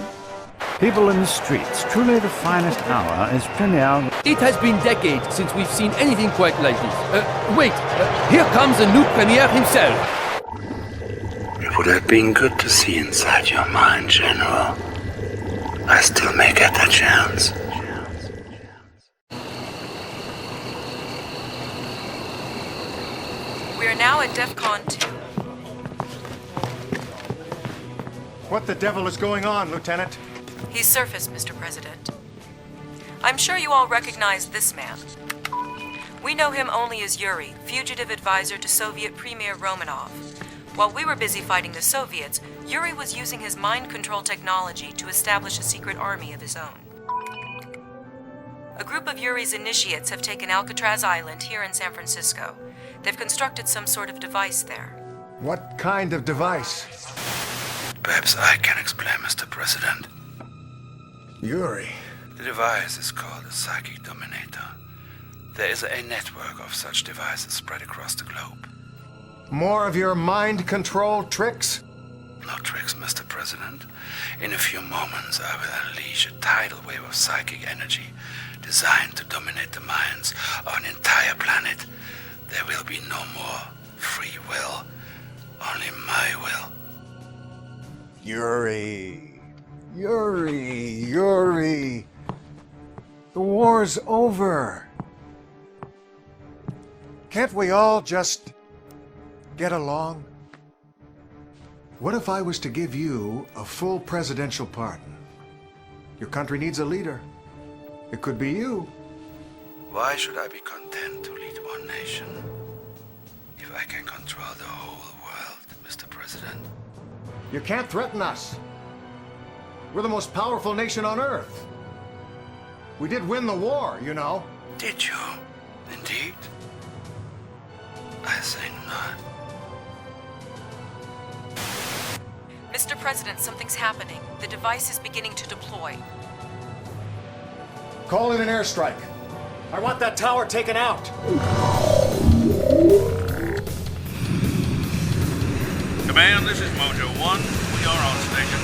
People in the streets, truly the finest hour is premiere. It has been decades since we've seen anything quite like this. Wait, here comes the new premier himself. It would have been good to see inside your mind, General. I still may get that chance. We are now at DEFCON 2. What the devil is going on, Lieutenant? He's surfaced, Mr. President. I'm sure you all recognize this man. We know him only as Yuri, fugitive advisor to Soviet Premier Romanov. While we were busy fighting the Soviets, Yuri was using his mind control technology to establish a secret army of his own. A group of Yuri's initiates have taken Alcatraz Island here in San Francisco. They've constructed some sort of device there. What kind of device? Perhaps I can explain, Mr. President. Yuri. The device is called a psychic dominator. There is a network of such devices spread across the globe. More of your mind control tricks? No tricks, Mr. President. In a few moments, I will unleash a tidal wave of psychic energy designed to dominate the minds of an entire planet. There will be no more free will, only my will. Yuri. Yuri. The war's over. Can't we all just get along? What if I was to give you a full presidential pardon? Your country needs a leader. It could be you. Why should I be content to lead one nation if I can control the whole world, Mr. President? You can't threaten us. We're the most powerful nation on Earth. We did win the war, you know. Did you? Indeed? I think not. Mr. President, something's happening. The device is beginning to deploy. Call in an airstrike. I want that tower taken out. Command, this is Mojo 1. We are on station.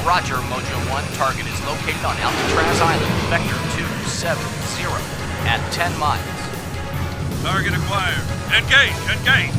Roger, Mojo 1. Target is located on Alcatraz Island, Vector 270, at 10 miles. Target acquired. Engage! Engage!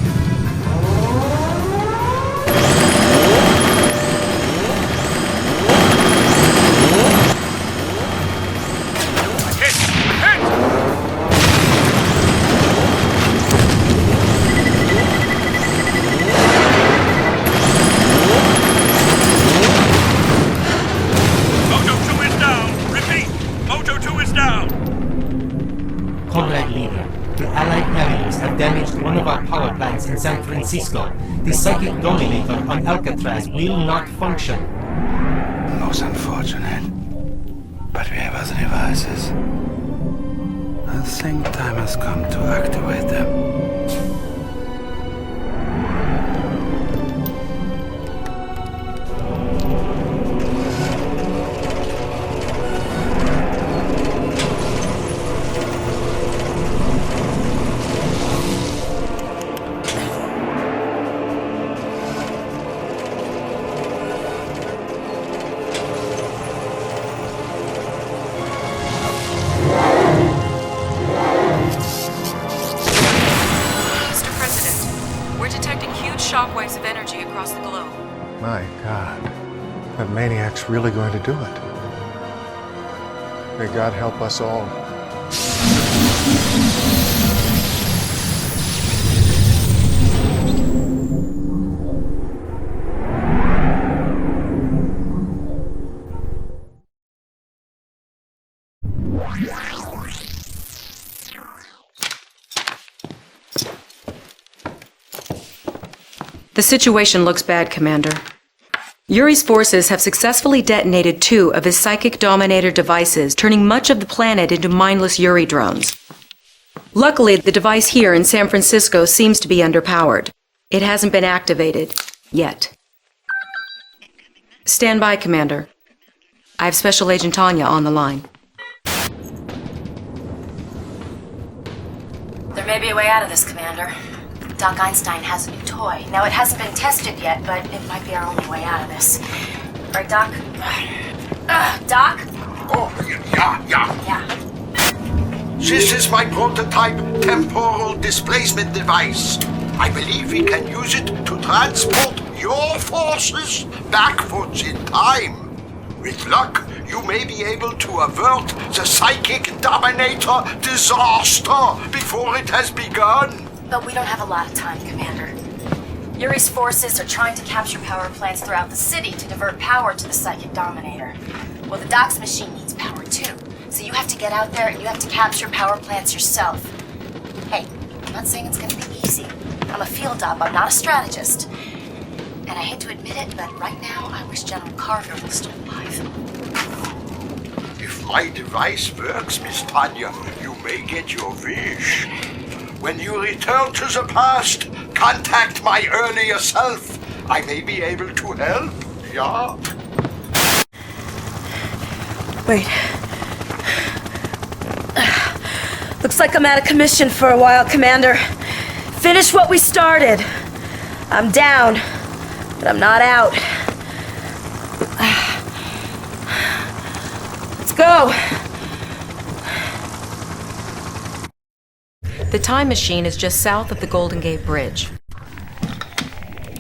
Comrade Leader, the Allied carriers have damaged one of our power plants in San Francisco. The psychic dominator on Alcatraz will not function. Most unfortunate. But we have other devices. I think time has come to activate them. shockwaves of energy across the globe. My God. That maniac's really going to do it. May God help us all. The situation looks bad, Commander. Yuri's forces have successfully detonated 2 of his psychic dominator devices, turning much of the planet into mindless Yuri drones. Luckily, the device here in San Francisco seems to be underpowered. It hasn't been activated yet. Stand by, Commander. I have Special Agent Tanya on the line. There may be a way out of this, Commander. Doc Einstein has a new toy. Now, it hasn't been tested yet, but it might be our only way out of this. Right, Doc? Doc? Oh, yeah. This is my prototype temporal displacement device. I believe we can use it to transport your forces backwards in time. With luck, you may be able to avert the psychic dominator disaster before it has begun. But we don't have a lot of time, Commander. Yuri's forces are trying to capture power plants throughout the city to divert power to the psychic dominator. Well, the Doc's machine needs power too. So you have to get out there and you have to capture power plants yourself. Hey, I'm not saying it's going to be easy. I'm a field op, I'm not a strategist. And I hate to admit it, but right now I wish General Carver was still alive. If my device works, Miss Tanya, you may get your wish. When you return to the past, contact my earlier self. I may be able to help, yeah? Wait. Looks like I'm out of commission for a while, Commander. Finish what we started. I'm down, but I'm not out. Let's go. The time machine is just south of the Golden Gate Bridge.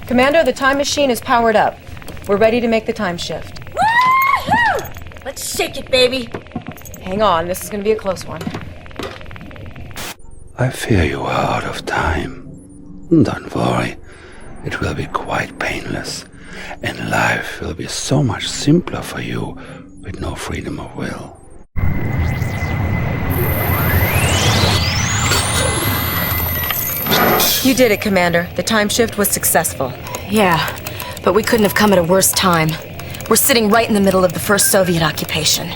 Commander, the time machine is powered up. We're ready to make the time shift. Woo-hoo! Let's shake it, baby. Hang on, this is going to be a close one. I fear you are out of time. Don't worry, it will be quite painless, and life will be so much simpler for you with no freedom of will. You did it, Commander. The time shift was successful. Yeah, but we couldn't have come at a worse time. We're sitting right in the middle of the first Soviet occupation.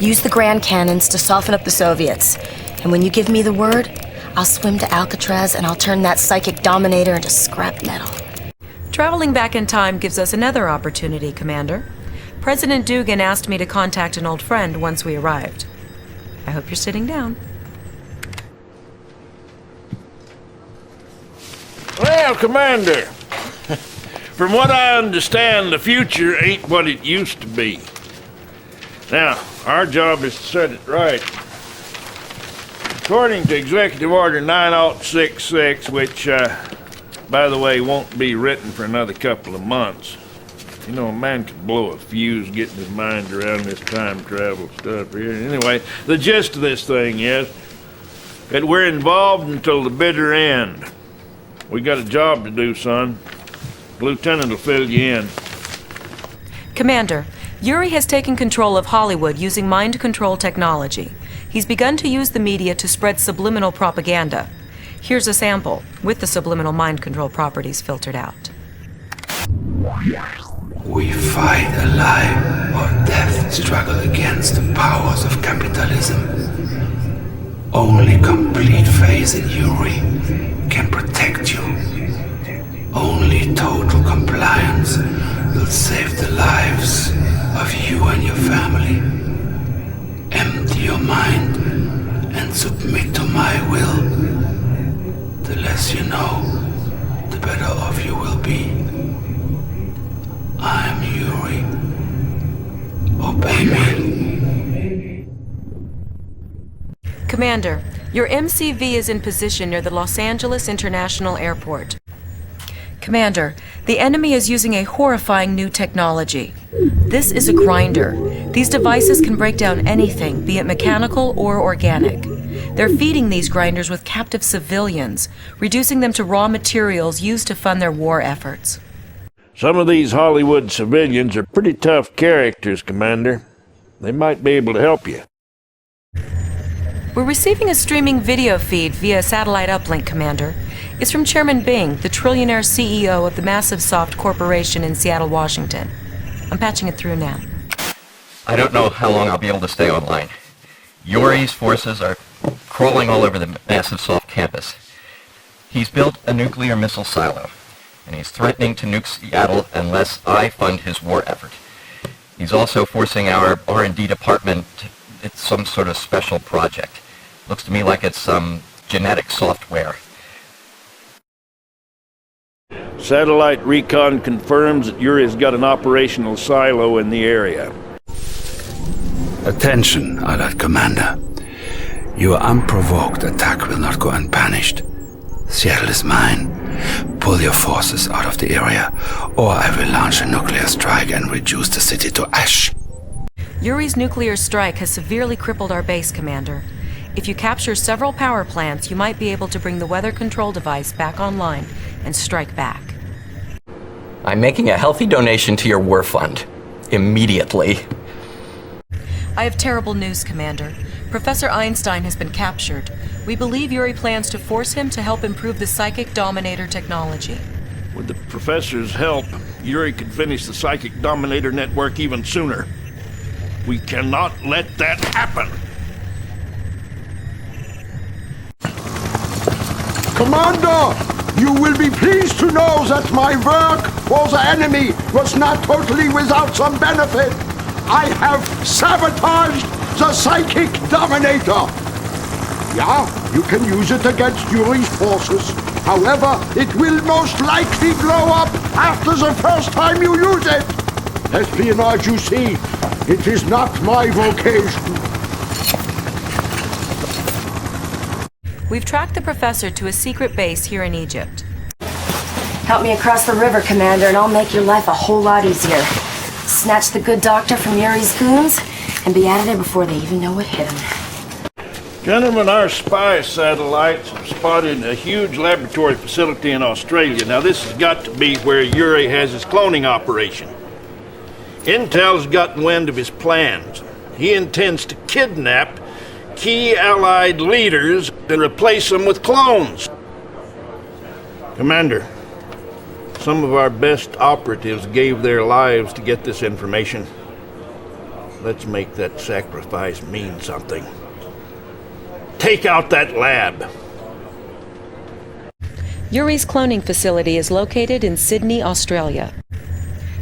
Use the Grand Cannons to soften up the Soviets. And when you give me the word, I'll swim to Alcatraz and I'll turn that psychic dominator into scrap metal. Traveling back in time gives us another opportunity, Commander. President Dugan asked me to contact an old friend once we arrived. I hope you're sitting down. Well, Commander, from what I understand, the future ain't what it used to be. Now, our job is to set it right. According to Executive Order 9066, which, by the way, won't be written for another couple of months. You know, a man could blow a fuse getting his mind around this time travel stuff here. Anyway, the gist of this thing is that we're involved until the bitter end. We got a job to do, son. The lieutenant will fill you in. Commander, Yuri has taken control of Hollywood using mind control technology. He's begun to use the media to spread subliminal propaganda. Here's a sample, with the subliminal mind control properties filtered out. We fight a life or death struggle against the powers of capitalism. Only complete faith in Yuri can protect you. Only total compliance will save the lives of you and your family. Empty your mind and submit to my will. The less you know, the better off you will be. I'm Yuri. Obey me. Commander, your MCV is in position near the Los Angeles International Airport. Commander, the enemy is using a horrifying new technology. This is a grinder. These devices can break down anything, be it mechanical or organic. They're feeding these grinders with captive civilians, reducing them to raw materials used to fund their war efforts. Some of these Hollywood civilians are pretty tough characters, Commander. They might be able to help you. We're receiving a streaming video feed via satellite uplink, Commander. It's from Chairman Bing, the trillionaire CEO of the Massive Soft Corporation in Seattle, Washington. I'm patching it through now. I don't know how long I'll be able to stay online. Yuri's forces are crawling all over the Massive Soft campus. He's built a nuclear missile silo, and he's threatening to nuke Seattle unless I fund his war effort. He's also forcing our R&D department. It's some sort of special project. Looks to me like it's some genetic software. Satellite recon confirms that Yuri's got an operational silo in the area. Attention, Allied Commander. Your unprovoked attack will not go unpunished. Seattle is mine. Pull your forces out of the area, or I will launch a nuclear strike and reduce the city to ash. Yuri's nuclear strike has severely crippled our base, Commander. If you capture several power plants, you might be able to bring the weather control device back online and strike back. I'm making a healthy donation to your war fund. Immediately. I have terrible news, Commander. Professor Einstein has been captured. We believe Yuri plans to force him to help improve the Psychic Dominator technology. With the professor's help, Yuri could finish the Psychic Dominator network even sooner. We cannot let that happen. Commander, you will be pleased to know that my work for the enemy was not totally without some benefit. I have sabotaged the Psychic Dominator. Yeah, you can use it against Yuri's forces. However, it will most likely blow up after the first time you use it. Espionage, you see, it is not my vocation. We've tracked the professor to a secret base here in Egypt. Help me across the river, Commander, and I'll make your life a whole lot easier. Snatch the good doctor from Yuri's goons, and be out of there before they even know what hit him. Gentlemen, our spy satellites have spotted a huge laboratory facility in Australia. Now, this has got to be where Yuri has his cloning operation. Intel's gotten wind of his plans. He intends to kidnap key Allied leaders and replace them with clones. Commander, some of our best operatives gave their lives to get this information. Let's make that sacrifice mean something. Take out that lab. Yuri's cloning facility is located in Sydney, Australia.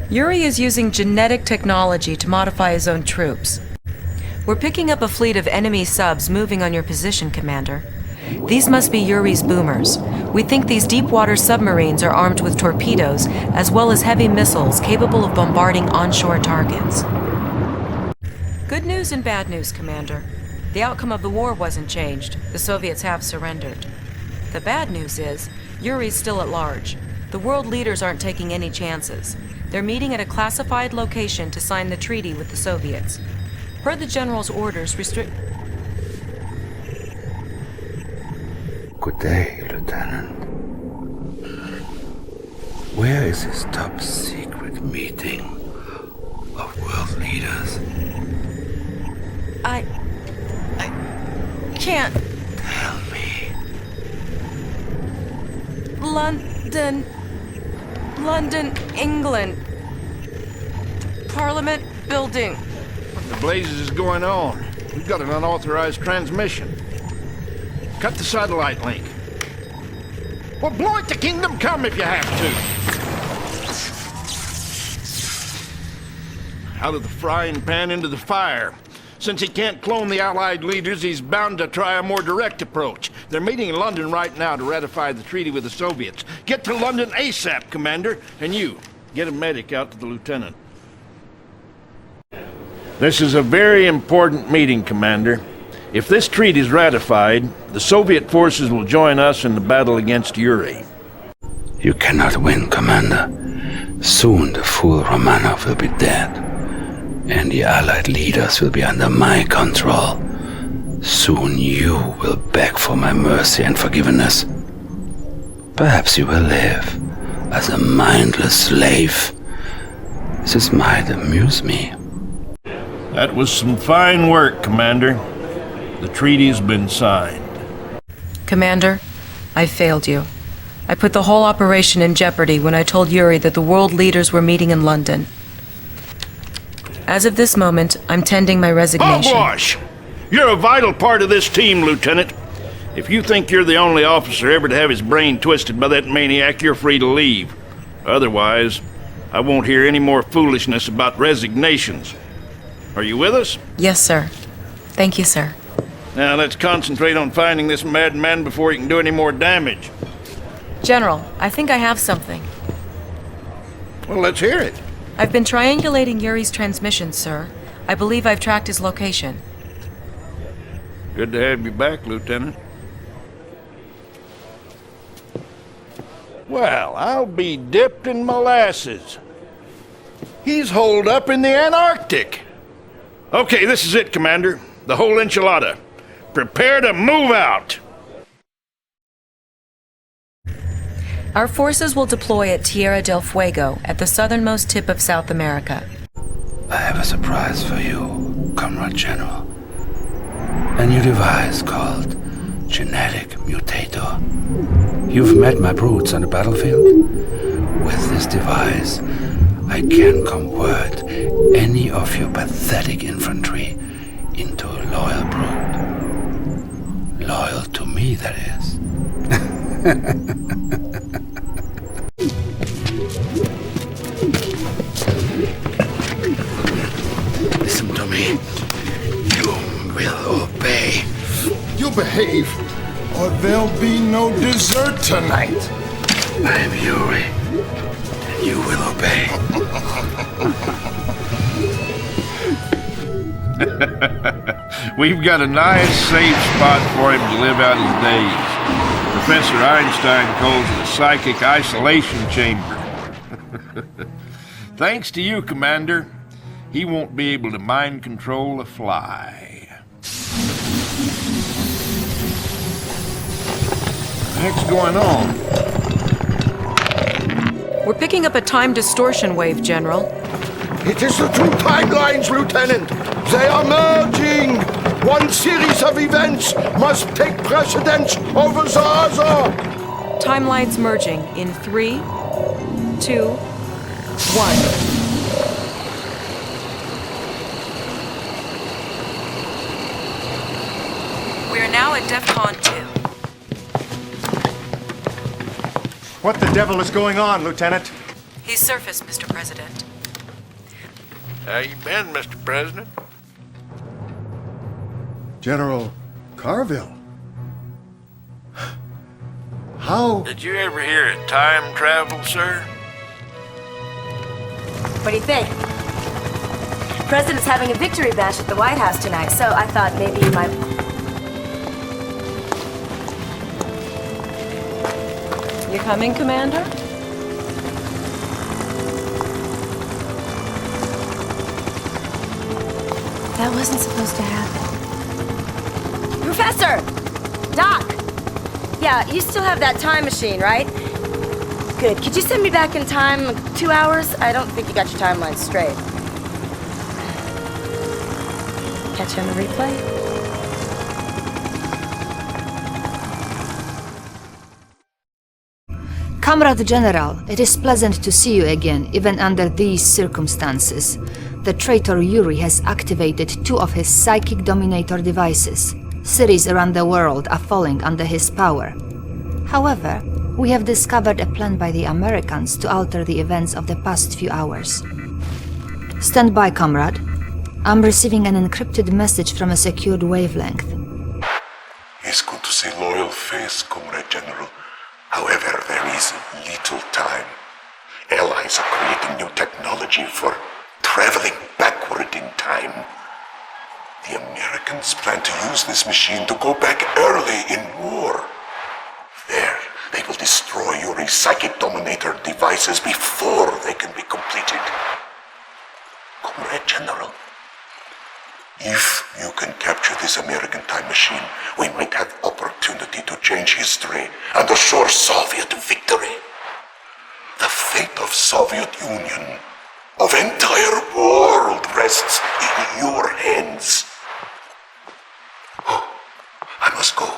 Yuri is using genetic technology to modify his own troops. We're picking up a fleet of enemy subs moving on your position, Commander. These must be Yuri's boomers. We think these deep-water submarines are armed with torpedoes, as well as heavy missiles capable of bombarding onshore targets. Good news and bad news, Commander. The outcome of the war wasn't changed. The Soviets have surrendered. The bad news is, Yuri's still at large. The world leaders aren't taking any chances. They're meeting at a classified location to sign the treaty with the Soviets. Per the General's orders, Good day, Lieutenant. Where is this top-secret meeting of world leaders? I can't. Tell me. London, England. Parliament building. What the blazes is going on? We've got an unauthorized transmission. Cut the satellite link. Well, blow it to Kingdom Come if you have to. Out of the frying pan into the fire. Since he can't clone the Allied leaders, he's bound to try a more direct approach. They're meeting in London right now to ratify the treaty with the Soviets. Get to London ASAP, Commander. And you, get a medic out to the lieutenant. This is a very important meeting, Commander. If this treaty is ratified, the Soviet forces will join us in the battle against Yuri. You cannot win, Commander. Soon the fool Romanov will be dead, and the Allied leaders will be under my control. Soon you will beg for my mercy and forgiveness. Perhaps you will live as a mindless slave. This might amuse me. That was some fine work, Commander. The treaty's been signed. Commander, I failed you. I put the whole operation in jeopardy when I told Yuri that the world leaders were meeting in London. As of this moment, I'm tending my resignation. Hogwash! You're a vital part of this team, Lieutenant. If you think you're the only officer ever to have his brain twisted by that maniac, you're free to leave. Otherwise, I won't hear any more foolishness about resignations. Are you with us? Yes, sir. Thank you, sir. Now let's concentrate on finding this madman before he can do any more damage. General, I think I have something. Well, let's hear it. I've been triangulating Yuri's transmission, sir. I believe I've tracked his location. Good to have you back, Lieutenant. Well, I'll be dipped in molasses. He's holed up in the Antarctic. Okay, this is it, Commander. The whole enchilada. Prepare to move out. Our forces will deploy at Tierra del Fuego, at the southernmost tip of South America. I have a surprise for you, Comrade General. A new device called Genetic Mutator. You've met my brutes on the battlefield? With this device, I can convert any of your pathetic infantry into a loyal brood. Loyal to me, that is. Listen to me. You will obey. You behave, or there'll be no dessert tonight. I'm Yuri. You will obey. We've got a nice, safe spot for him to live out his days. Professor Einstein calls it a psychic isolation chamber. Thanks to you, Commander, he won't be able to mind control a fly. What's going on? We're picking up a time distortion wave, General. It is the two timelines, Lieutenant. They are merging. One series of events must take precedence over the other. Timelines merging in 3, 2, 1. We are now at DEFCON 2. What the devil is going on, Lieutenant? He's surfaced, Mr. President. How you been, Mr. President? General Carville. How? Did you ever hear of time travel, sir? What do you think? The President's having a victory bash at the White House tonight, so I thought maybe you might... You coming, Commander? That wasn't supposed to happen. Professor! Doc! Yeah, you still have that time machine, right? Good. Could you send me back in time, like 2 hours? I don't think you got your timeline straight. Catch you on the replay? Comrade General, it is pleasant to see you again, even under these circumstances. The traitor Yuri has activated 2 of his psychic dominator devices. Cities around the world are falling under his power. However, we have discovered a plan by the Americans to alter the events of the past few hours. Stand by, comrade. I'm receiving an encrypted message from a secured wavelength. It's good to see loyal face, Comrade General. However, there is little time. Allies are creating new technology for traveling backward in time. The Americans plan to use this machine to go back early in war. There, they will destroy Yuri's psychic dominator devices before they can be completed. Comrade General, if you can capture this American time machine, we might have opportunity to change history and assure Soviet victory. The fate of Soviet Union, of entire world, rests in your hands. Oh, I must go.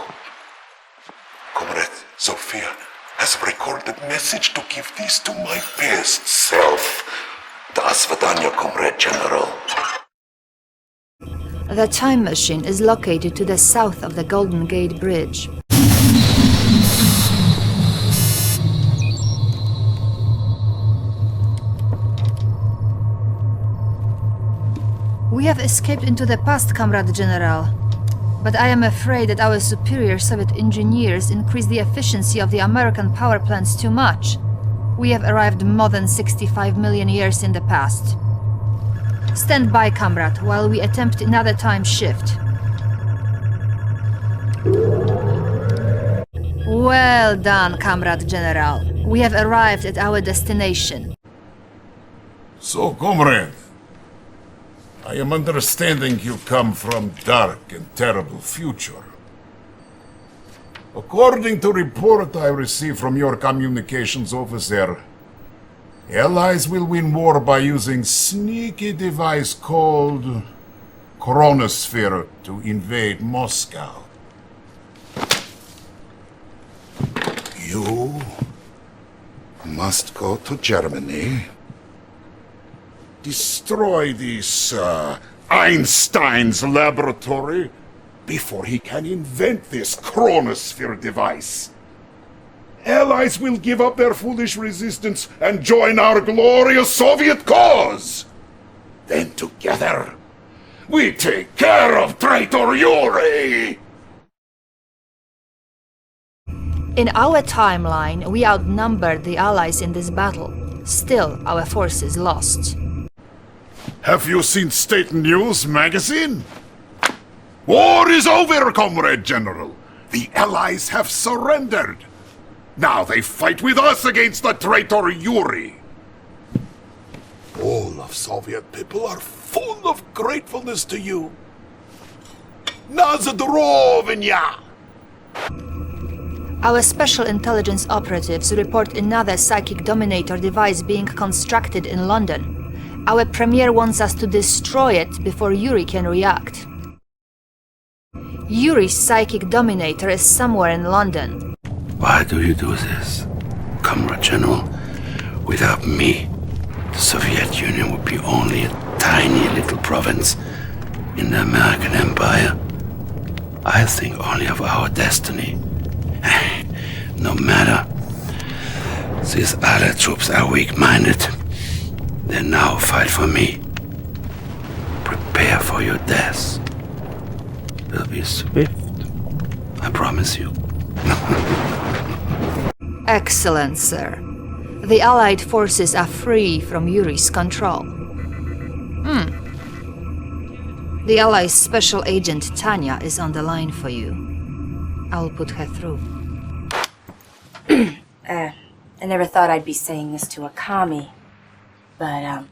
Comrade Sophia has recorded message to give this to my best self. Do svidaniya, Comrade General. The time machine is located to the south of the Golden Gate Bridge. We have escaped into the past, Comrade General. But I am afraid that our superior Soviet engineers increased the efficiency of the American power plants too much. We have arrived more than 65 million years in the past. Stand by, comrade, while we attempt another time shift. Well done, Comrade General. We have arrived at our destination. So, comrade, I am understanding you come from dark and terrible future. According to report I received from your communications officer, Allies will win war by using sneaky device called Chronosphere to invade Moscow. You must go to Germany, destroy this Einstein's laboratory before he can invent this Chronosphere device. Allies will give up their foolish resistance and join our glorious Soviet cause. Then together, we take care of traitor Yuri! In our timeline, we outnumbered the Allies in this battle. Still, our forces lost. Have you seen State News magazine? War is over, Comrade General. The Allies have surrendered. Now they fight with us against the traitor Yuri. All of Soviet people are full of gratefulness to you. Nazdrovnya! Our special intelligence operatives report another psychic dominator device being constructed in London. Our premier wants us to destroy it before Yuri can react. Yuri's psychic dominator is somewhere in London. Why do you do this, Comrade General? Without me, the Soviet Union would be only a tiny little province in the American Empire. I think only of our destiny. No matter. These other troops are weak-minded. They now fight for me. Prepare for your death. It'll be swift, I promise you. Excellent, sir. The Allied forces are free from Yuri's control. The Allies' special agent Tanya is on the line for you. I'll put her through. I never thought I'd be saying this to a commie, but,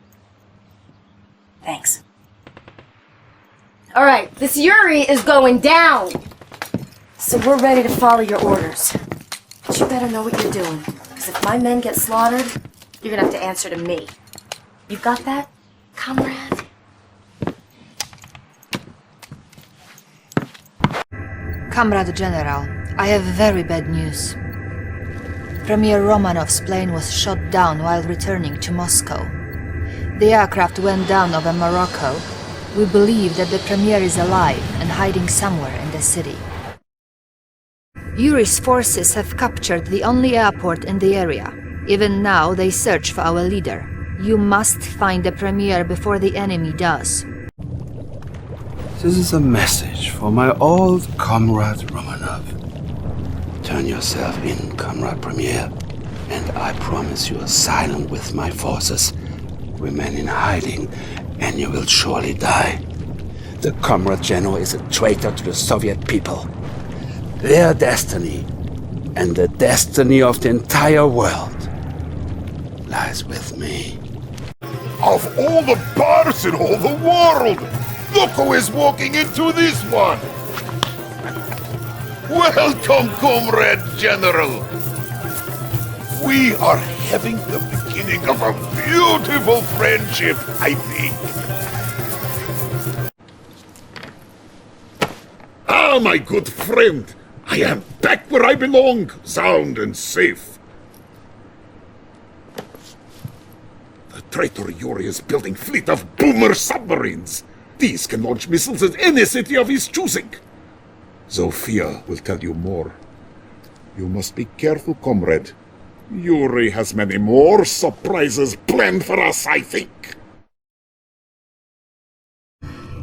thanks. Alright, this Yuri is going down! So we're ready to follow your orders. But you better know what you're doing, because if my men get slaughtered, you're gonna have to answer to me. You got that, comrade? Comrade General, I have very bad news. Premier Romanov's plane was shot down while returning to Moscow. The aircraft went down over Morocco. We believe that the Premier is alive and hiding somewhere in the city. Yuri's forces have captured the only airport in the area. Even now, they search for our leader. You must find the Premier before the enemy does. This is a message for my old comrade Romanov. Turn yourself in, Comrade Premier, and I promise you asylum with my forces. Remain in hiding, and you will surely die. The Comrade General is a traitor to the Soviet people. Their destiny, and the destiny of the entire world, lies with me. Of all the bars in all the world, look who is walking into this one! Welcome, Comrade General! We are having the beginning of a beautiful friendship, I think. Ah, my good friend! I am back where I belong, sound and safe. The traitor Yuri is building fleet of boomer submarines. These can launch missiles at any city of his choosing. Zofia will tell you more. You must be careful, comrade. Yuri has many more surprises planned for us, I think.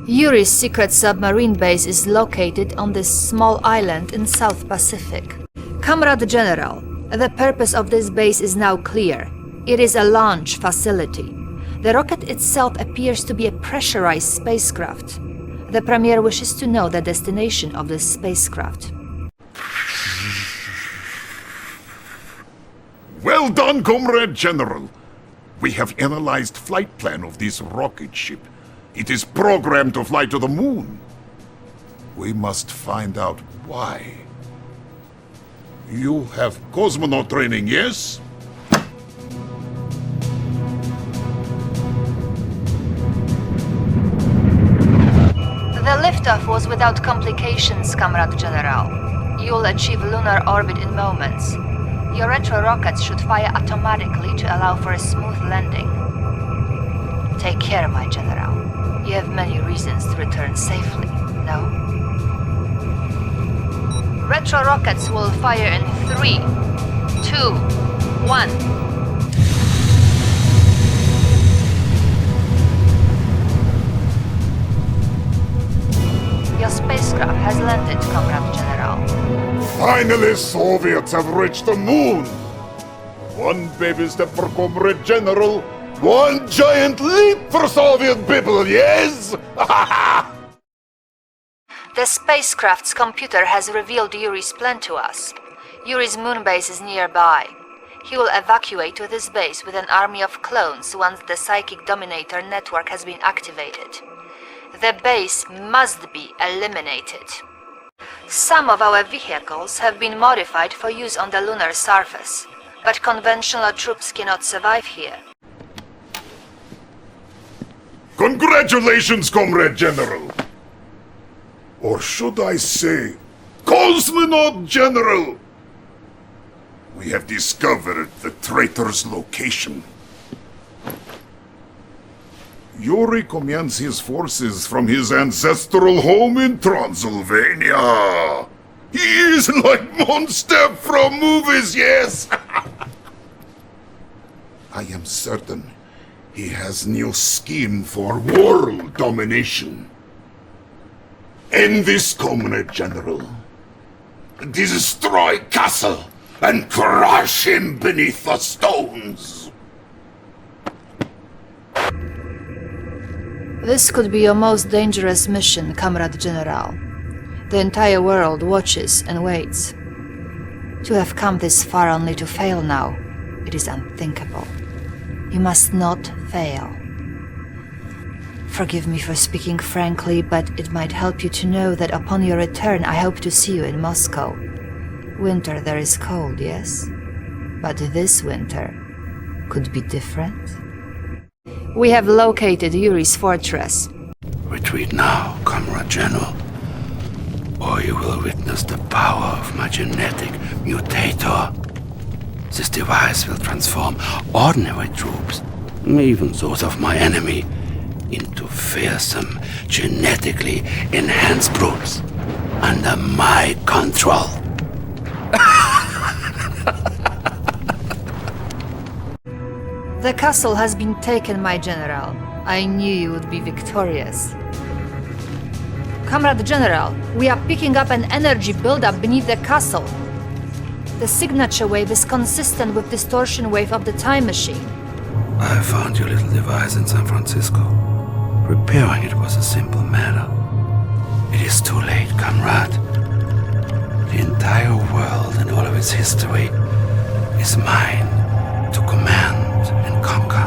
Yuri's secret submarine base is located on this small island in South Pacific. Comrade General, the purpose of this base is now clear. It is a launch facility. The rocket itself appears to be a pressurized spacecraft. The Premier wishes to know the destination of this spacecraft. Well done, Comrade General. We have analyzed flight plan of this rocket ship. It is programmed to fly to the moon. We must find out why. You have cosmonaut training, yes? The liftoff was without complications, Comrade General. You'll achieve lunar orbit in moments. Your retro rockets should fire automatically to allow for a smooth landing. Take care, my General. You have many reasons to return safely, no? Retro rockets will fire in 3, 2, 1. Your spacecraft has landed, Comrade General. Finally, Soviets have reached the moon! One baby step for Comrade General, one giant leap for Soviet people, yes? The spacecraft's computer has revealed Yuri's plan to us. Yuri's moon base is nearby. He will evacuate to this base with an army of clones once the Psychic Dominator network has been activated. The base must be eliminated. Some of our vehicles have been modified for use on the lunar surface, but conventional troops cannot survive here. Congratulations, Comrade General! Or should I say, Cosmonaut General! We have discovered the traitor's location. Yuri commands his forces from his ancestral home in Transylvania. He is like monster from movies, yes! I am certain he has new scheme for world domination. End this, Comrade General. Destroy Castle and crush him beneath the stones. This could be your most dangerous mission, Comrade General. The entire world watches and waits. To have come this far only to fail now, it is unthinkable. You must not fail. Forgive me for speaking frankly, but it might help you to know that upon your return I hope to see you in Moscow. Winter there is cold, yes? But this winter could be different. We have located Yuri's fortress. Retreat now, Comrade General, or you will witness the power of my genetic mutator. This device will transform ordinary troops, even those of my enemy, into fearsome, genetically enhanced brutes under my control. The castle has been taken, my general. I knew you would be victorious. Comrade General, we are picking up an energy buildup beneath the castle. The signature wave is consistent with distortion wave of the time machine. I found your little device in San Francisco. Repairing it was a simple matter. It is too late, comrade. The entire world and all of its history is mine to command and conquer.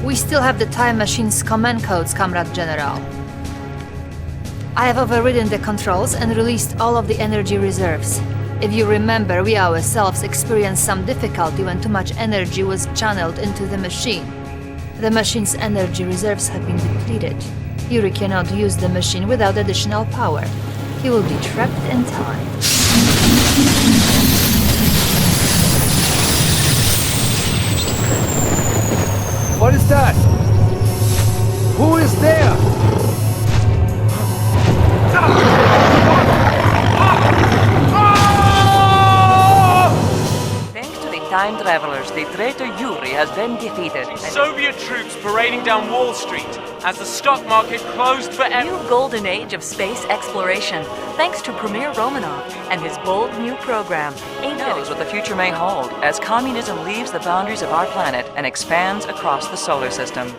We still have the time machine's command codes, Comrade General. I have overridden the controls and released all of the energy reserves. If you remember, we ourselves experienced some difficulty when too much energy was channeled into the machine. The machine's energy reserves have been depleted. Yuri cannot use the machine without additional power. He will be trapped in time. What is that? Who is there? Thanks to the time travelers, the traitor Yuri has been defeated. Soviet troops parading down Wall Street as the stock market closed forever. New golden age of space exploration, thanks to Premier Romanov and his bold new program. Who knows what the future may hold as communism leaves the boundaries of our planet and expands across the solar system.